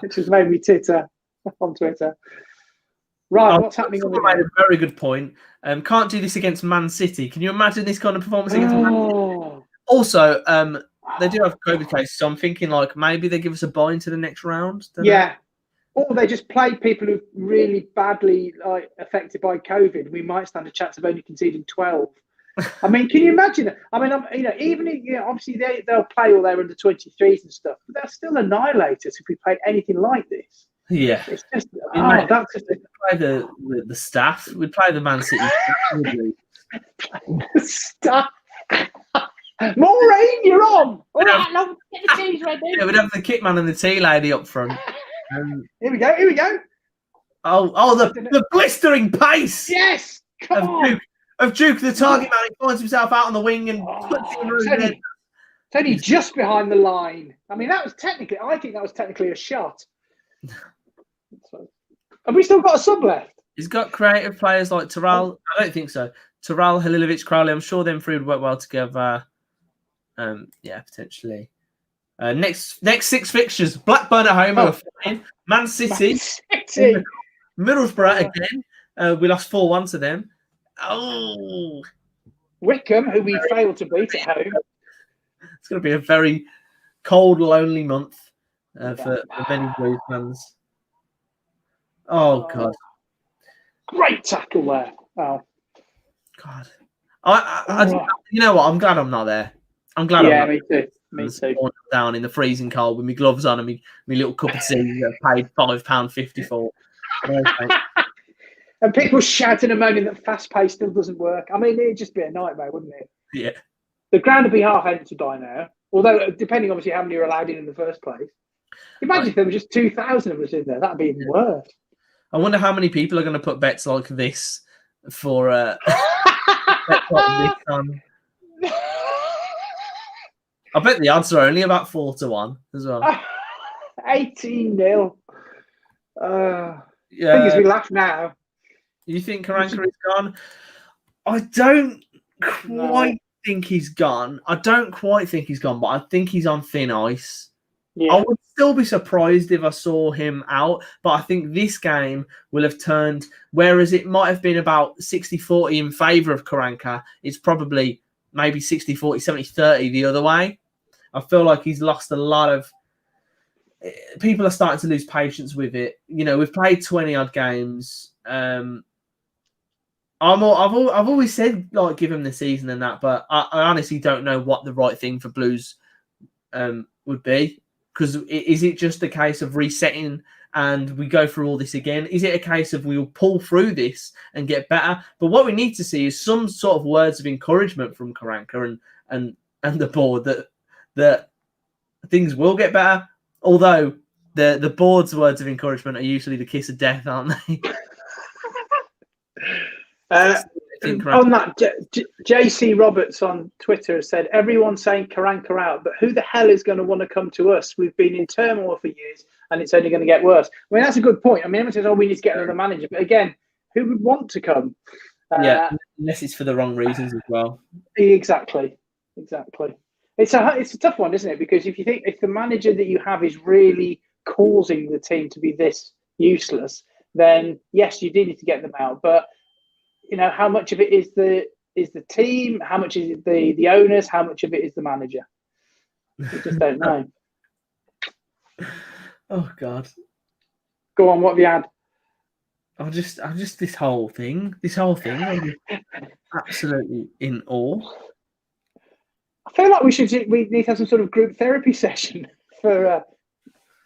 which has made me titter on Twitter. Right, what's happening on the made a very good point. Can't do this against Man City. Can you imagine this kind of performance against Man City? Also, they do have COVID cases, so I'm thinking like maybe they give us a buy into the next round. Or they just play people who really badly affected by COVID. We might stand a chance of only conceding 12. I mean, can you imagine it? I mean, even if, obviously they'll play all their under 23s and stuff, but they're still annihilators if we played anything like this. Yeah, it's just that's just play the staff. We'd play the Man City. The staff. Maureen, you're on. All right, love, get the teas ready. Yeah, we'd have the kit man and the tea lady up front. Here we go. Oh, the blistering pace. Yes, come on. Of Duke, the target man. He finds himself out on the wing and puts it in it's only just behind the line. I mean, I think that was technically a shot. Have we still got a sub left? He's got creative players like Terrell. I don't think so. Terrell, Halilovic, Crowley. I'm sure them three would work well together. Potentially. Next 6 fixtures: Blackburn at home, Man City, Middlesbrough again. We lost 4-1 to them. Oh, Wickham, who we failed to beat at home. It's going to be a very cold, lonely month for many Blues fans. Oh God! Great tackle there. Oh God! You know what? I'm glad I'm not there. I'm glad. Yeah, me too. Me too. Down in the freezing cold with my gloves on and my little cup of tea I paid £5.50 for. And people shouting and moaning that fast pace still doesn't work. I mean, it'd just be a nightmare, wouldn't it? Yeah. The ground would be half empty by now. Although, depending obviously how many you're allowed in the first place. Imagine if there were just 2,000 of us in there. That'd be even worse. I wonder how many people are going to put bets like this for bets like this on. I bet the odds are only about 4-1 as well. 18-0. Thing is, we laugh now. You think Karanka is gone? I don't quite think he's gone. I don't quite think he's gone, but I think he's on thin ice. Yeah. I would still be surprised if I saw him out, but I think this game will have turned, whereas it might have been about 60-40 in favour of Karanka, it's probably maybe 60-40, 70-30 the other way. I feel like he's lost a lot of... People are starting to lose patience with it. You know, we've played 20-odd games. I've always said like give him the season and that, but I honestly don't know what the right thing for Blues would be. Because is it just a case of resetting and we go through all this again? Is it a case of we'll pull through this and get better? But what we need to see is some sort of words of encouragement from Karanka and the board that things will get better. Although the board's words of encouragement are usually the kiss of death, aren't they? On that, JC Roberts on Twitter said, everyone's saying Karanka out, but who the hell is going to want to come to us? We've been in turmoil for years and it's only going to get worse. I mean, that's a good point. I mean, everyone says, oh, we need to get another manager. But again, who would want to come? Yeah, unless it's for the wrong reasons as well. Exactly. It's a tough one, isn't it? Because if the manager that you have is really causing the team to be this useless, then yes, you do need to get them out. But you know, how much of it is the team? How much is it the owners? How much of it is the manager? We just don't know. Oh God. Go on, what have you had? I just this whole thing. I'm absolutely in awe. I feel like we need to have some sort of group therapy session for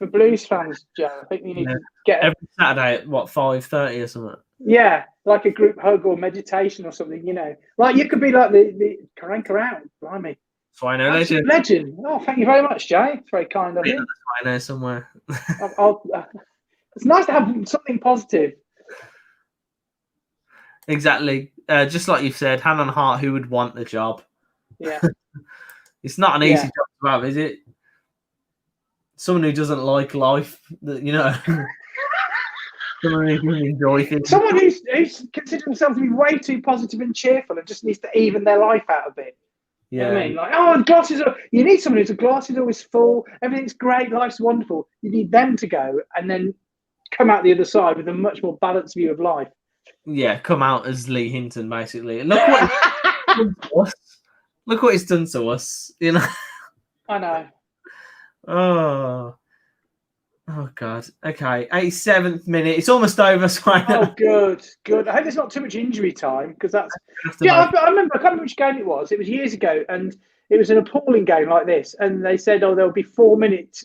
Blues fans, Joe. I think we need to get every Saturday at 5:30 or something. Yeah, like a group hug or meditation or something. You know, like you could be like the Karanka out, blimey. Swaino legend. Legend. Oh, thank you very much, Jay. It's very kind of you. Swaino somewhere. It's nice to have something positive. Exactly. Just like you've said, hand on heart, who would want the job? Yeah. It's not an easy job to have, is it? Someone who doesn't like life, you know. Someone who doesn't enjoy things. Someone who's considering themselves to be way too positive and cheerful and just needs to even their life out a bit. Yeah. You know what I mean? Like, oh, glasses are... You need someone whose glass is always full, everything's great, life's wonderful. You need them to go and then come out the other side with a much more balanced view of life. Yeah, come out as Lee Hinton, basically. Look what he's done to us. Look what he's done to us, you know. I know. Oh God. Okay, 87th minute. It's almost over. Oh, good. I hope there's not too much injury time because that's. Yeah, I remember. I can't remember which game it was. It was years ago, and it was an appalling game like this. And they said, "Oh, there'll be 4 minutes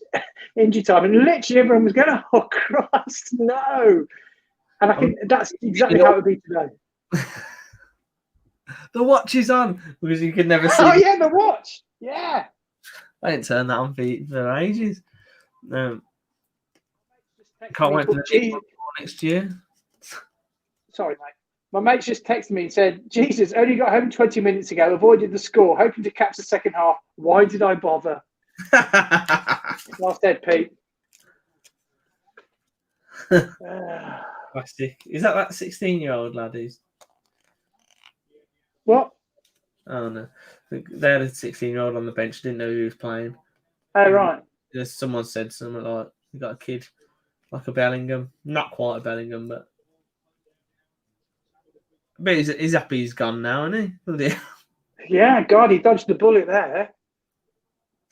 injury time," and literally everyone was going, "Oh Christ, no!" And I think that's exactly how it would be today. The watch is on because you could never see. Oh yeah, the watch. Yeah. I didn't turn that on for ages. Can't wait for the next year. Sorry, mate. My mate's just texted me and said, Jesus, only got home 20 minutes ago, avoided the score, hoping to catch the second half. Why did I bother? Well said, Pete. Plastic. Is that 16-year-old lad who's... What? Oh, no. They had a 16-year-old on the bench, didn't know who was playing. Oh, right. Someone said something like, you got a kid like a Bellingham. Not quite a Bellingham, but he's happy he's gone now, isn't he? Yeah, God, he dodged the bullet there.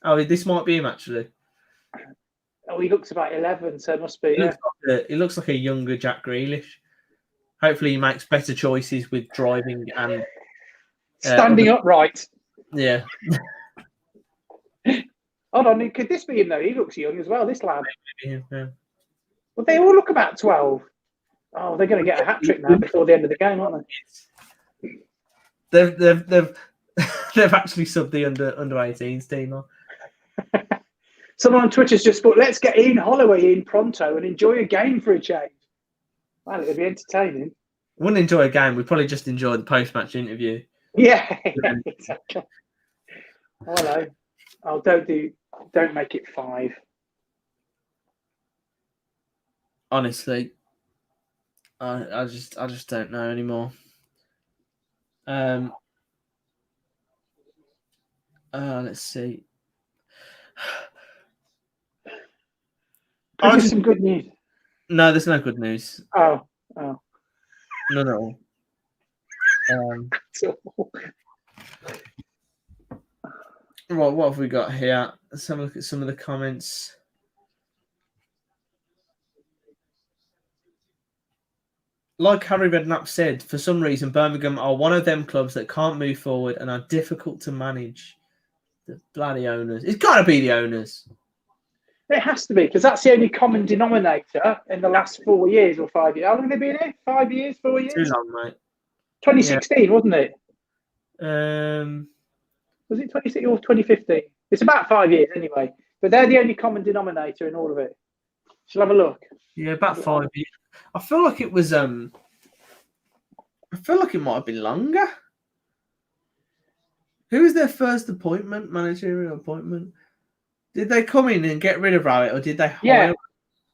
Oh, this might be him, actually. Oh, he looks about 11, so it must be, He looks like a younger Jack Grealish. Hopefully he makes better choices with driving and... standing upright. Yeah. Hold on, could this be him, though? He looks young as well, this lad. Yeah. Well, they all look about 12. Oh, they're going to get a hat-trick now before the end of the game, aren't they? They've actually subbed the under 18s team on. Someone on Twitter's just put, let's get Ian Holloway in pronto and enjoy a game for a change. Well, it'll be entertaining. Wouldn't enjoy a game. We'd probably just enjoy the post-match interview. Yeah, exactly. Hello. Oh, don't make it 5. Honestly, I just don't know anymore. Let's see. There's some good news. No, there's no good news. Oh. No. What have we got here? Let's have a look at some of the comments. like Harry Redknapp said, for some reason, Birmingham are one of them clubs that can't move forward and are difficult to manage. The bloody owners. It's got to be the owners. It has to be, because that's the only common denominator in the last 4 years or 5 years. How long have they been here? 5 years, 4 years? Too long, mate. 2016, wasn't it? Was it 2016 or 2015? It's about 5 years anyway. But they're the only common denominator in all of it. Shall I have a look? Yeah, about 5 years. I feel like it was. I feel like it might have been longer. Who was their first managerial appointment? Did they come in and get rid of Rowett, or did they hire? Yeah.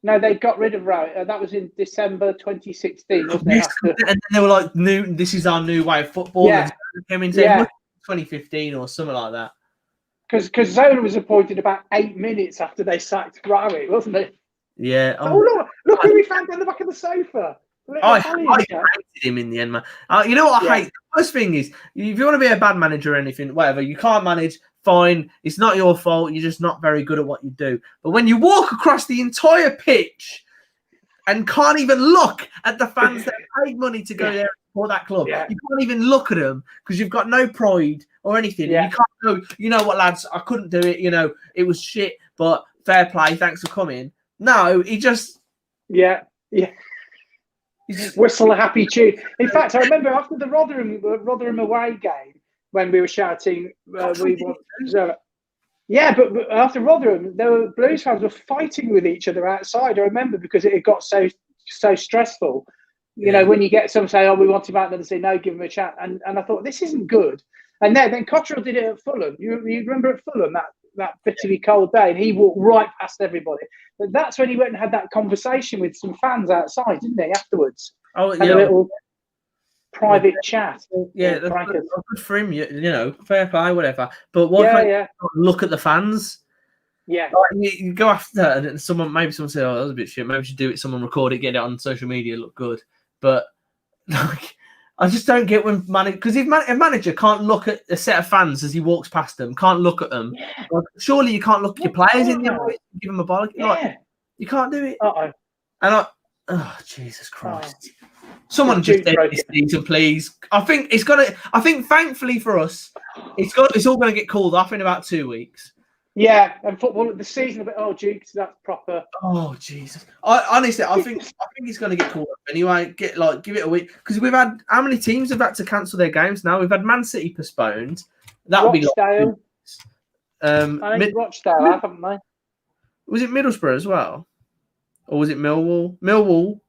No, they got rid of Rowett. That was in December 2016, wasn't it? And then they were like, this is our new way of football. Yeah. And came in 2015 or something like that. Because Zola was appointed about 8 minutes after they sacked Rowett, wasn't it? Yeah. Look who we found on the back of the sofa. I hated him in the end, man. You know what I hate? The first thing is, if you want to be a bad manager or anything, whatever, you can't manage, fine. It's not your fault. You're just not very good at what you do. But when you walk across the entire pitch and can't even look at the fans that paid money to go there for that club, you can't even look at them because you've got no pride or anything. Yeah. You can't go, you know what, lads, I couldn't do it. You know, it was shit, but fair play. Thanks for coming. No, he just... Yeah. Whistle a happy tune. In fact, I remember after the Rotherham away game when we were shouting, we want Zola. Yeah, but after Rotherham, Blues fans were fighting with each other outside. I remember because it had got so stressful. You know, when you get some say, "Oh, we want him out," and they say, "No, give him a chat." And I thought this isn't good. And then Cottrell did it at Fulham. You remember at Fulham that bitterly cold day, and he walked right past everybody. But that's when he went and had that conversation with some fans outside, didn't he? Afterwards, a little private chat. Yeah, that's good for him. You know, fair play, whatever. But why look at the fans? Yeah, like, you go after that, and maybe someone say, "Oh, that was a bit shit." Maybe we should do it. Someone record it, get it on social media, look good. But like, I just don't get when because if a manager can't look at a set of fans as he walks past them, can't look at them. Yeah. Like, surely you can't look at your players in the eye, give them a bollock. Yeah. Like, you can't do it. Uh-oh. And Jesus Christ! Someone just end this season, please. I think thankfully for us, it's all gonna get called off in about 2 weeks. Yeah, and football the season a bit. Oh, Jukes, that's proper. Oh Jesus! I think he's going to get called up anyway. Give it a week because we've had how many teams have had to cancel their games now? We've had Man City postponed. That would be Rochdale. I think Rochdale, haven't they? Was it Middlesbrough as well, or was it Millwall? Millwall.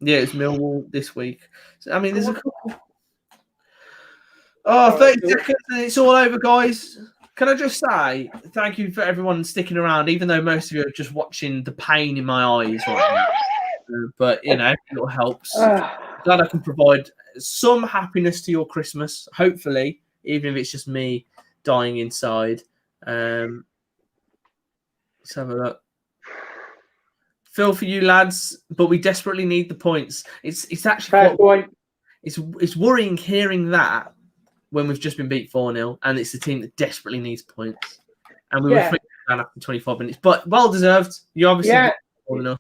Yeah, it's Millwall this week. So, I mean, there's a couple. 30 seconds and it's all over, guys. Can I just say thank you for everyone sticking around, even though most of you are just watching the pain in my eyes right now. But, you know, it helps. Glad I can provide some happiness to your Christmas, hopefully, even if it's just me dying inside. Let's have a look. Feel for you, lads, but we desperately need the points. It's actually it's worrying hearing that when we've just been beat 4-0 and it's a team that desperately needs points. And we were 3 down after 25 minutes. But well deserved. You obviously enough.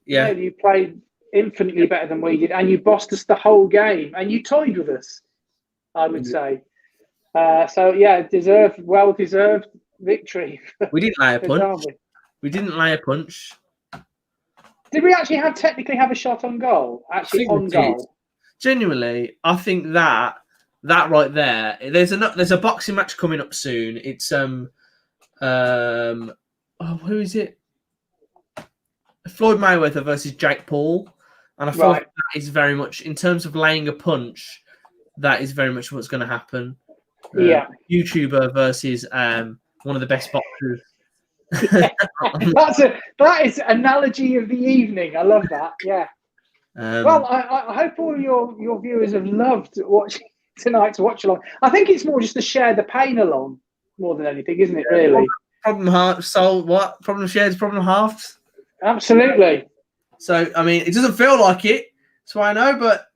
You played infinitely better than we did, and you bossed us the whole game, and you toyed with us, I would say. Well deserved victory. We didn't lay a punch. We didn't lay a punch. Did we actually technically have a shot on goal? Actually on goal. Genuinely, I think that right there. There's a boxing match coming up soon. It's who is it? Floyd Mayweather versus Jake Paul, and I feel like that is very much in terms of laying a punch. That is very much what's going to happen. YouTuber versus one of the best boxers. that is analogy of the evening. I love that. Yeah. Well, I hope all your viewers have loved watching tonight's watch along. I think it's more just to share the pain along more than anything, isn't it? Really. Problem solved. What problem shared is problem halved. Absolutely. So I mean, it doesn't feel like it. So I know, but.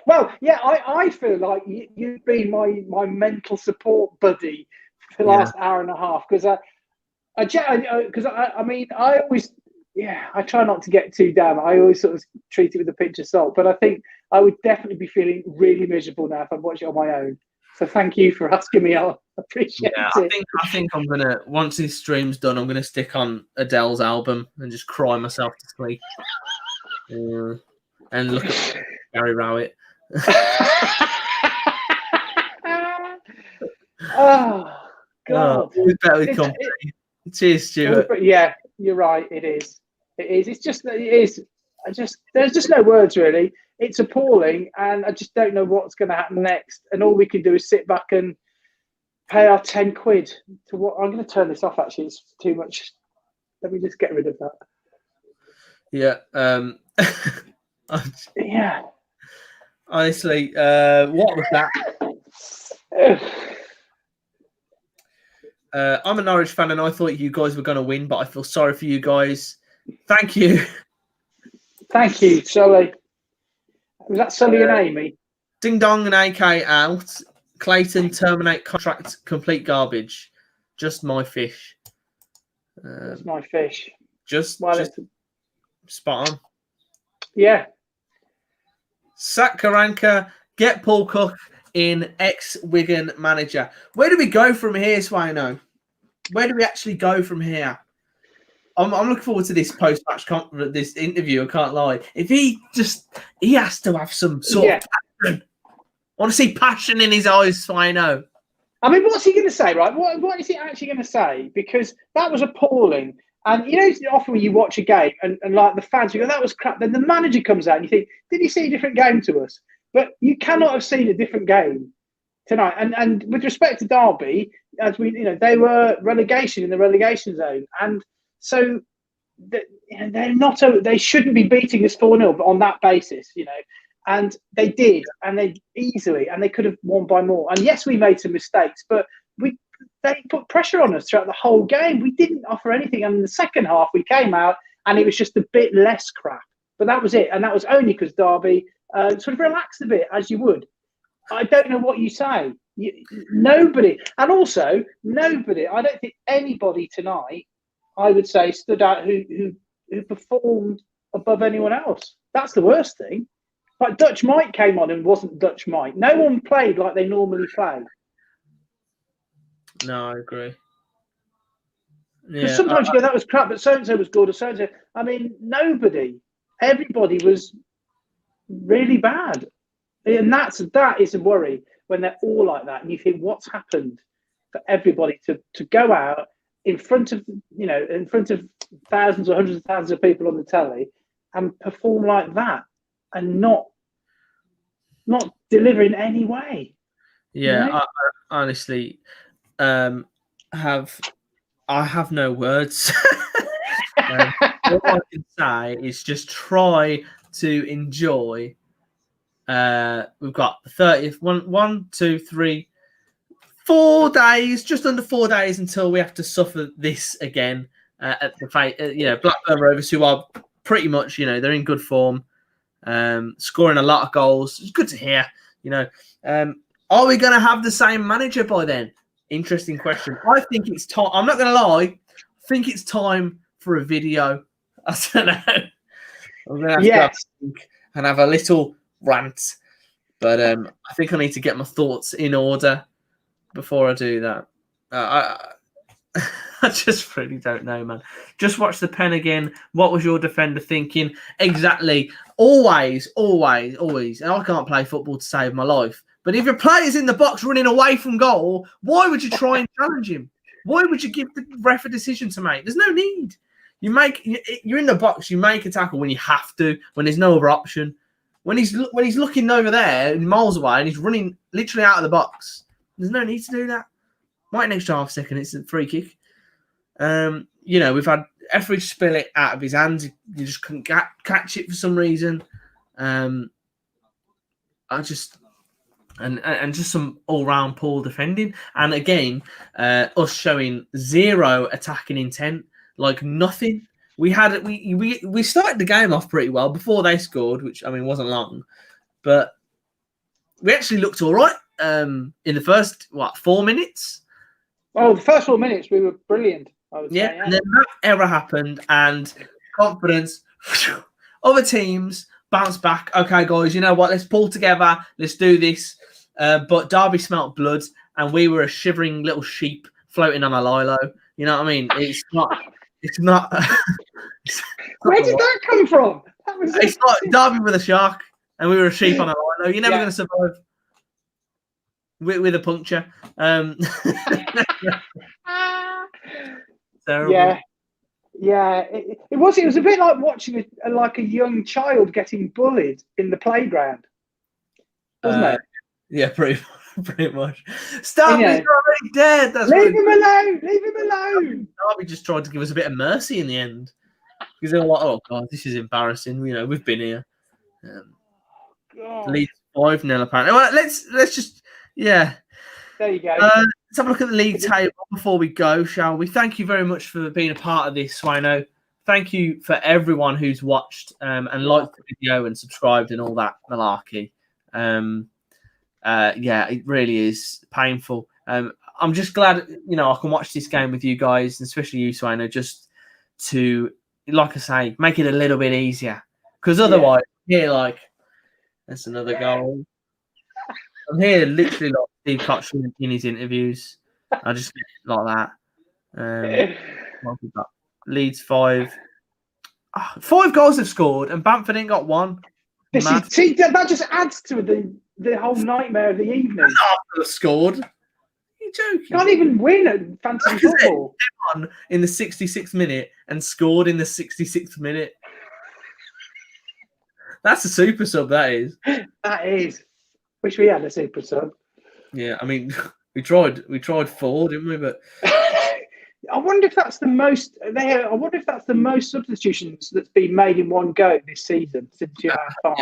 Well, yeah, I feel like you've been my mental support buddy for the last hour and a half because I always yeah, I try not to get too down. I always sort of treat it with a pinch of salt. But I think I would definitely be feeling really miserable now if I watch it on my own. So thank you for asking me. I appreciate it. I think I'm gonna, once this stream's done, I'm gonna stick on Adele's album and just cry myself to sleep. And look at Gary Rowett. Oh God! It's better with company. Cheers, Stuart. Yeah, you're right. It is. It is. It's just that it is. There's just no words really. It's appalling, and I just don't know what's going to happen next. And all we can do is sit back and pay our £10 to what. I'm going to turn this off. Actually, it's too much. Let me just get rid of that. Yeah. Yeah. Honestly, what was that? I'm a Norwich fan, and I thought you guys were going to win, but I feel sorry for you guys. Thank you. Thank you, Sully. Was that Sully and Amy? Ding dong and AK out. Clayton terminate contract. Complete garbage. Just my fish. That's my fish. Just spot on. Yeah. Sack Karanka. Get Paul Cook in, ex-Wigan manager. Where do we go from here, Swaino? Where do we actually go from here? I'm looking forward to this post-match this interview. I can't lie. If he has to have some sort of passion. I want to see passion in his eyes, Swaino. I mean, what's he going to say, right? What is he actually going to say? Because that was appalling. And, you know, often when you watch a game and like the fans, you go, that was crap. Then the manager comes out and you think, did he see a different game to us? But you cannot have seen a different game tonight. And with respect to Derby, as we, they were in the relegation zone. And so they're not, they shouldn't be beating us 4-0 on that basis, And they did, and they easily, and they could have won by more. And yes, we made some mistakes, but they put pressure on us throughout the whole game. We didn't offer anything. And in the second half, we came out, and it was just a bit less crap. But that was it. And that was only because Derby sort of relaxed a bit, as you would. I don't know what you say. Nobody. And also, nobody, I don't think anybody tonight, I would say, stood out who performed above anyone else. That's the worst thing. Like Dutch Mike came on and wasn't Dutch Mike. No one played like they normally play. No, I agree. Because sometimes you go, that was crap, but so-and-so was good, or so-and-so. I mean, nobody. Everybody was really bad. And that is a worry when they're all like that. And you think, what's happened for everybody to go out in front of thousands or hundreds of thousands of people on the telly and perform like that and not deliver in any way. Yeah, I honestly have no words. All I can say is just try to enjoy. We've got the 30th, 1, 2, 3, 4 days, just under 4 days until we have to suffer this again at the Blackburn Rovers, who are pretty much, they're in good form, scoring a lot of goals. It's good to hear, Are we going to have the same manager by then? Interesting question. I think it's time. I'm not going to lie. I think it's time for a video. I don't know. I'm going to have to think and have a little rant. But I think I need to get my thoughts in order before I do that. I just really don't know, man. Just watch the pen again. What was your defender thinking? Exactly. Always. And I can't play football to save my life. But if your player's in the box running away from goal, why would you try and challenge him? Why would you give the ref a decision to make? There's no need. You're in the box. You make a tackle when you have to, when there's no other option. When he's looking over there, miles away, and he's running literally out of the box, there's no need to do that. Might an extra half second, it's a free kick. We've had Etheridge spill it out of his hands. You just couldn't catch it for some reason. And just some all-round poor defending. And again, us showing zero attacking intent, like nothing. We started the game off pretty well before they scored, which, wasn't long. But we actually looked all right in the first, 4 minutes? Oh, the first 4 minutes, we were brilliant, I would say. And then that error happened, and confidence. Other teams bounce back. Okay, guys, you know what? Let's pull together. Let's do this. But Derby smelt blood, and we were a shivering little sheep floating on a lilo. You know what I mean? It's not. It's not. Where did that come from? It's not Derby with a shark, and we were a sheep on a lilo. You're never going to survive with a puncture. Terrible. Yeah. It was a bit like watching a young child getting bullied in the playground, wasn't it? Yeah, pretty much. Stop! He's already dead. Leave him alone. Leave him alone. Derby just tried to give us a bit of mercy in the end because they were like, "Oh God, this is embarrassing." You know, we've been here. Leeds 5-0 apparently. Well, let's just There you go. Let's have a look at the league table before we go, shall we? Thank you very much for being a part of this, Swaino. Thank you for everyone who's watched and liked the video and subscribed and all that malarkey. It really is painful. I'm just glad, I can watch this game with you guys, and especially you, Swaino, just to, like I say, make it a little bit easier. Because otherwise, that's another goal. I'm here literally like Steve Cottrell in his interviews. I just get like that. Leeds 5. 5 goals have scored, and Bamford ain't got one. That just adds to the whole nightmare of the evening. Have scored. Are you joking? Can't even win at fantasy football. Won in the 66th minute and scored in the 66th minute. That's a super sub, that is. That is. Wish we had a super sub. Yeah, I mean, we tried 4, didn't we? But I wonder if that's the most. I wonder if that's the most substitutions that's been made in one go this season since 2005.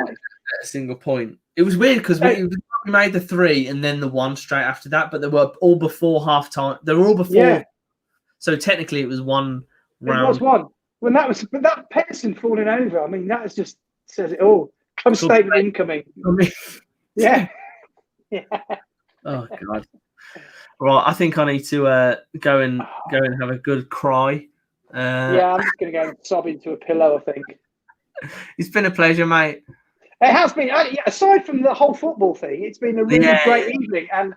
A single point. It was weird because we made the 3 and then the 1 straight after that, but they were all before half time. They were all before. Yeah. So technically, it was one round. It was one. But that Pedersen falling over. I mean, that just says it all. Club statement incoming. Yeah. Oh God. Right, I think I need to go and have a good cry. I'm just going to go and sob into a pillow, I think. It's been a pleasure, mate. It has been. Aside from the whole football thing, it's been a really great evening. And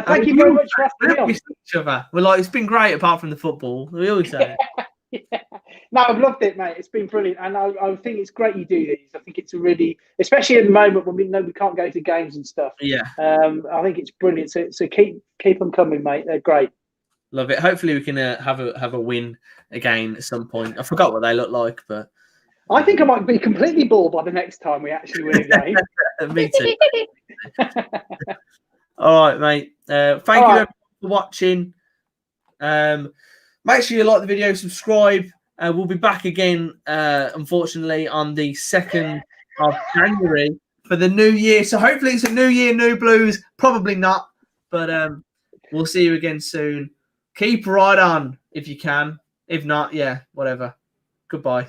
thank you very much for asking me on. Each other. We're like, it's been great apart from the football. We always say it. No, I've loved it, mate. It's been brilliant. And I think it's great you do these. I think it's a really, especially at the moment when we know we can't go to games and stuff. Yeah. I think it's brilliant. So keep them coming, mate. They're great. Love it. Hopefully we can have a win again at some point. I forgot what they look like, but I think I might be completely bored by the next time we actually win a game. Me too. All right, mate. Thank you everyone for watching. Make sure you like the video, subscribe. We'll be back again, unfortunately, on the 2nd of January for the new year. So hopefully it's a new year, new blues. Probably not, but we'll see you again soon. Keep right on if you can. If not, whatever. Goodbye.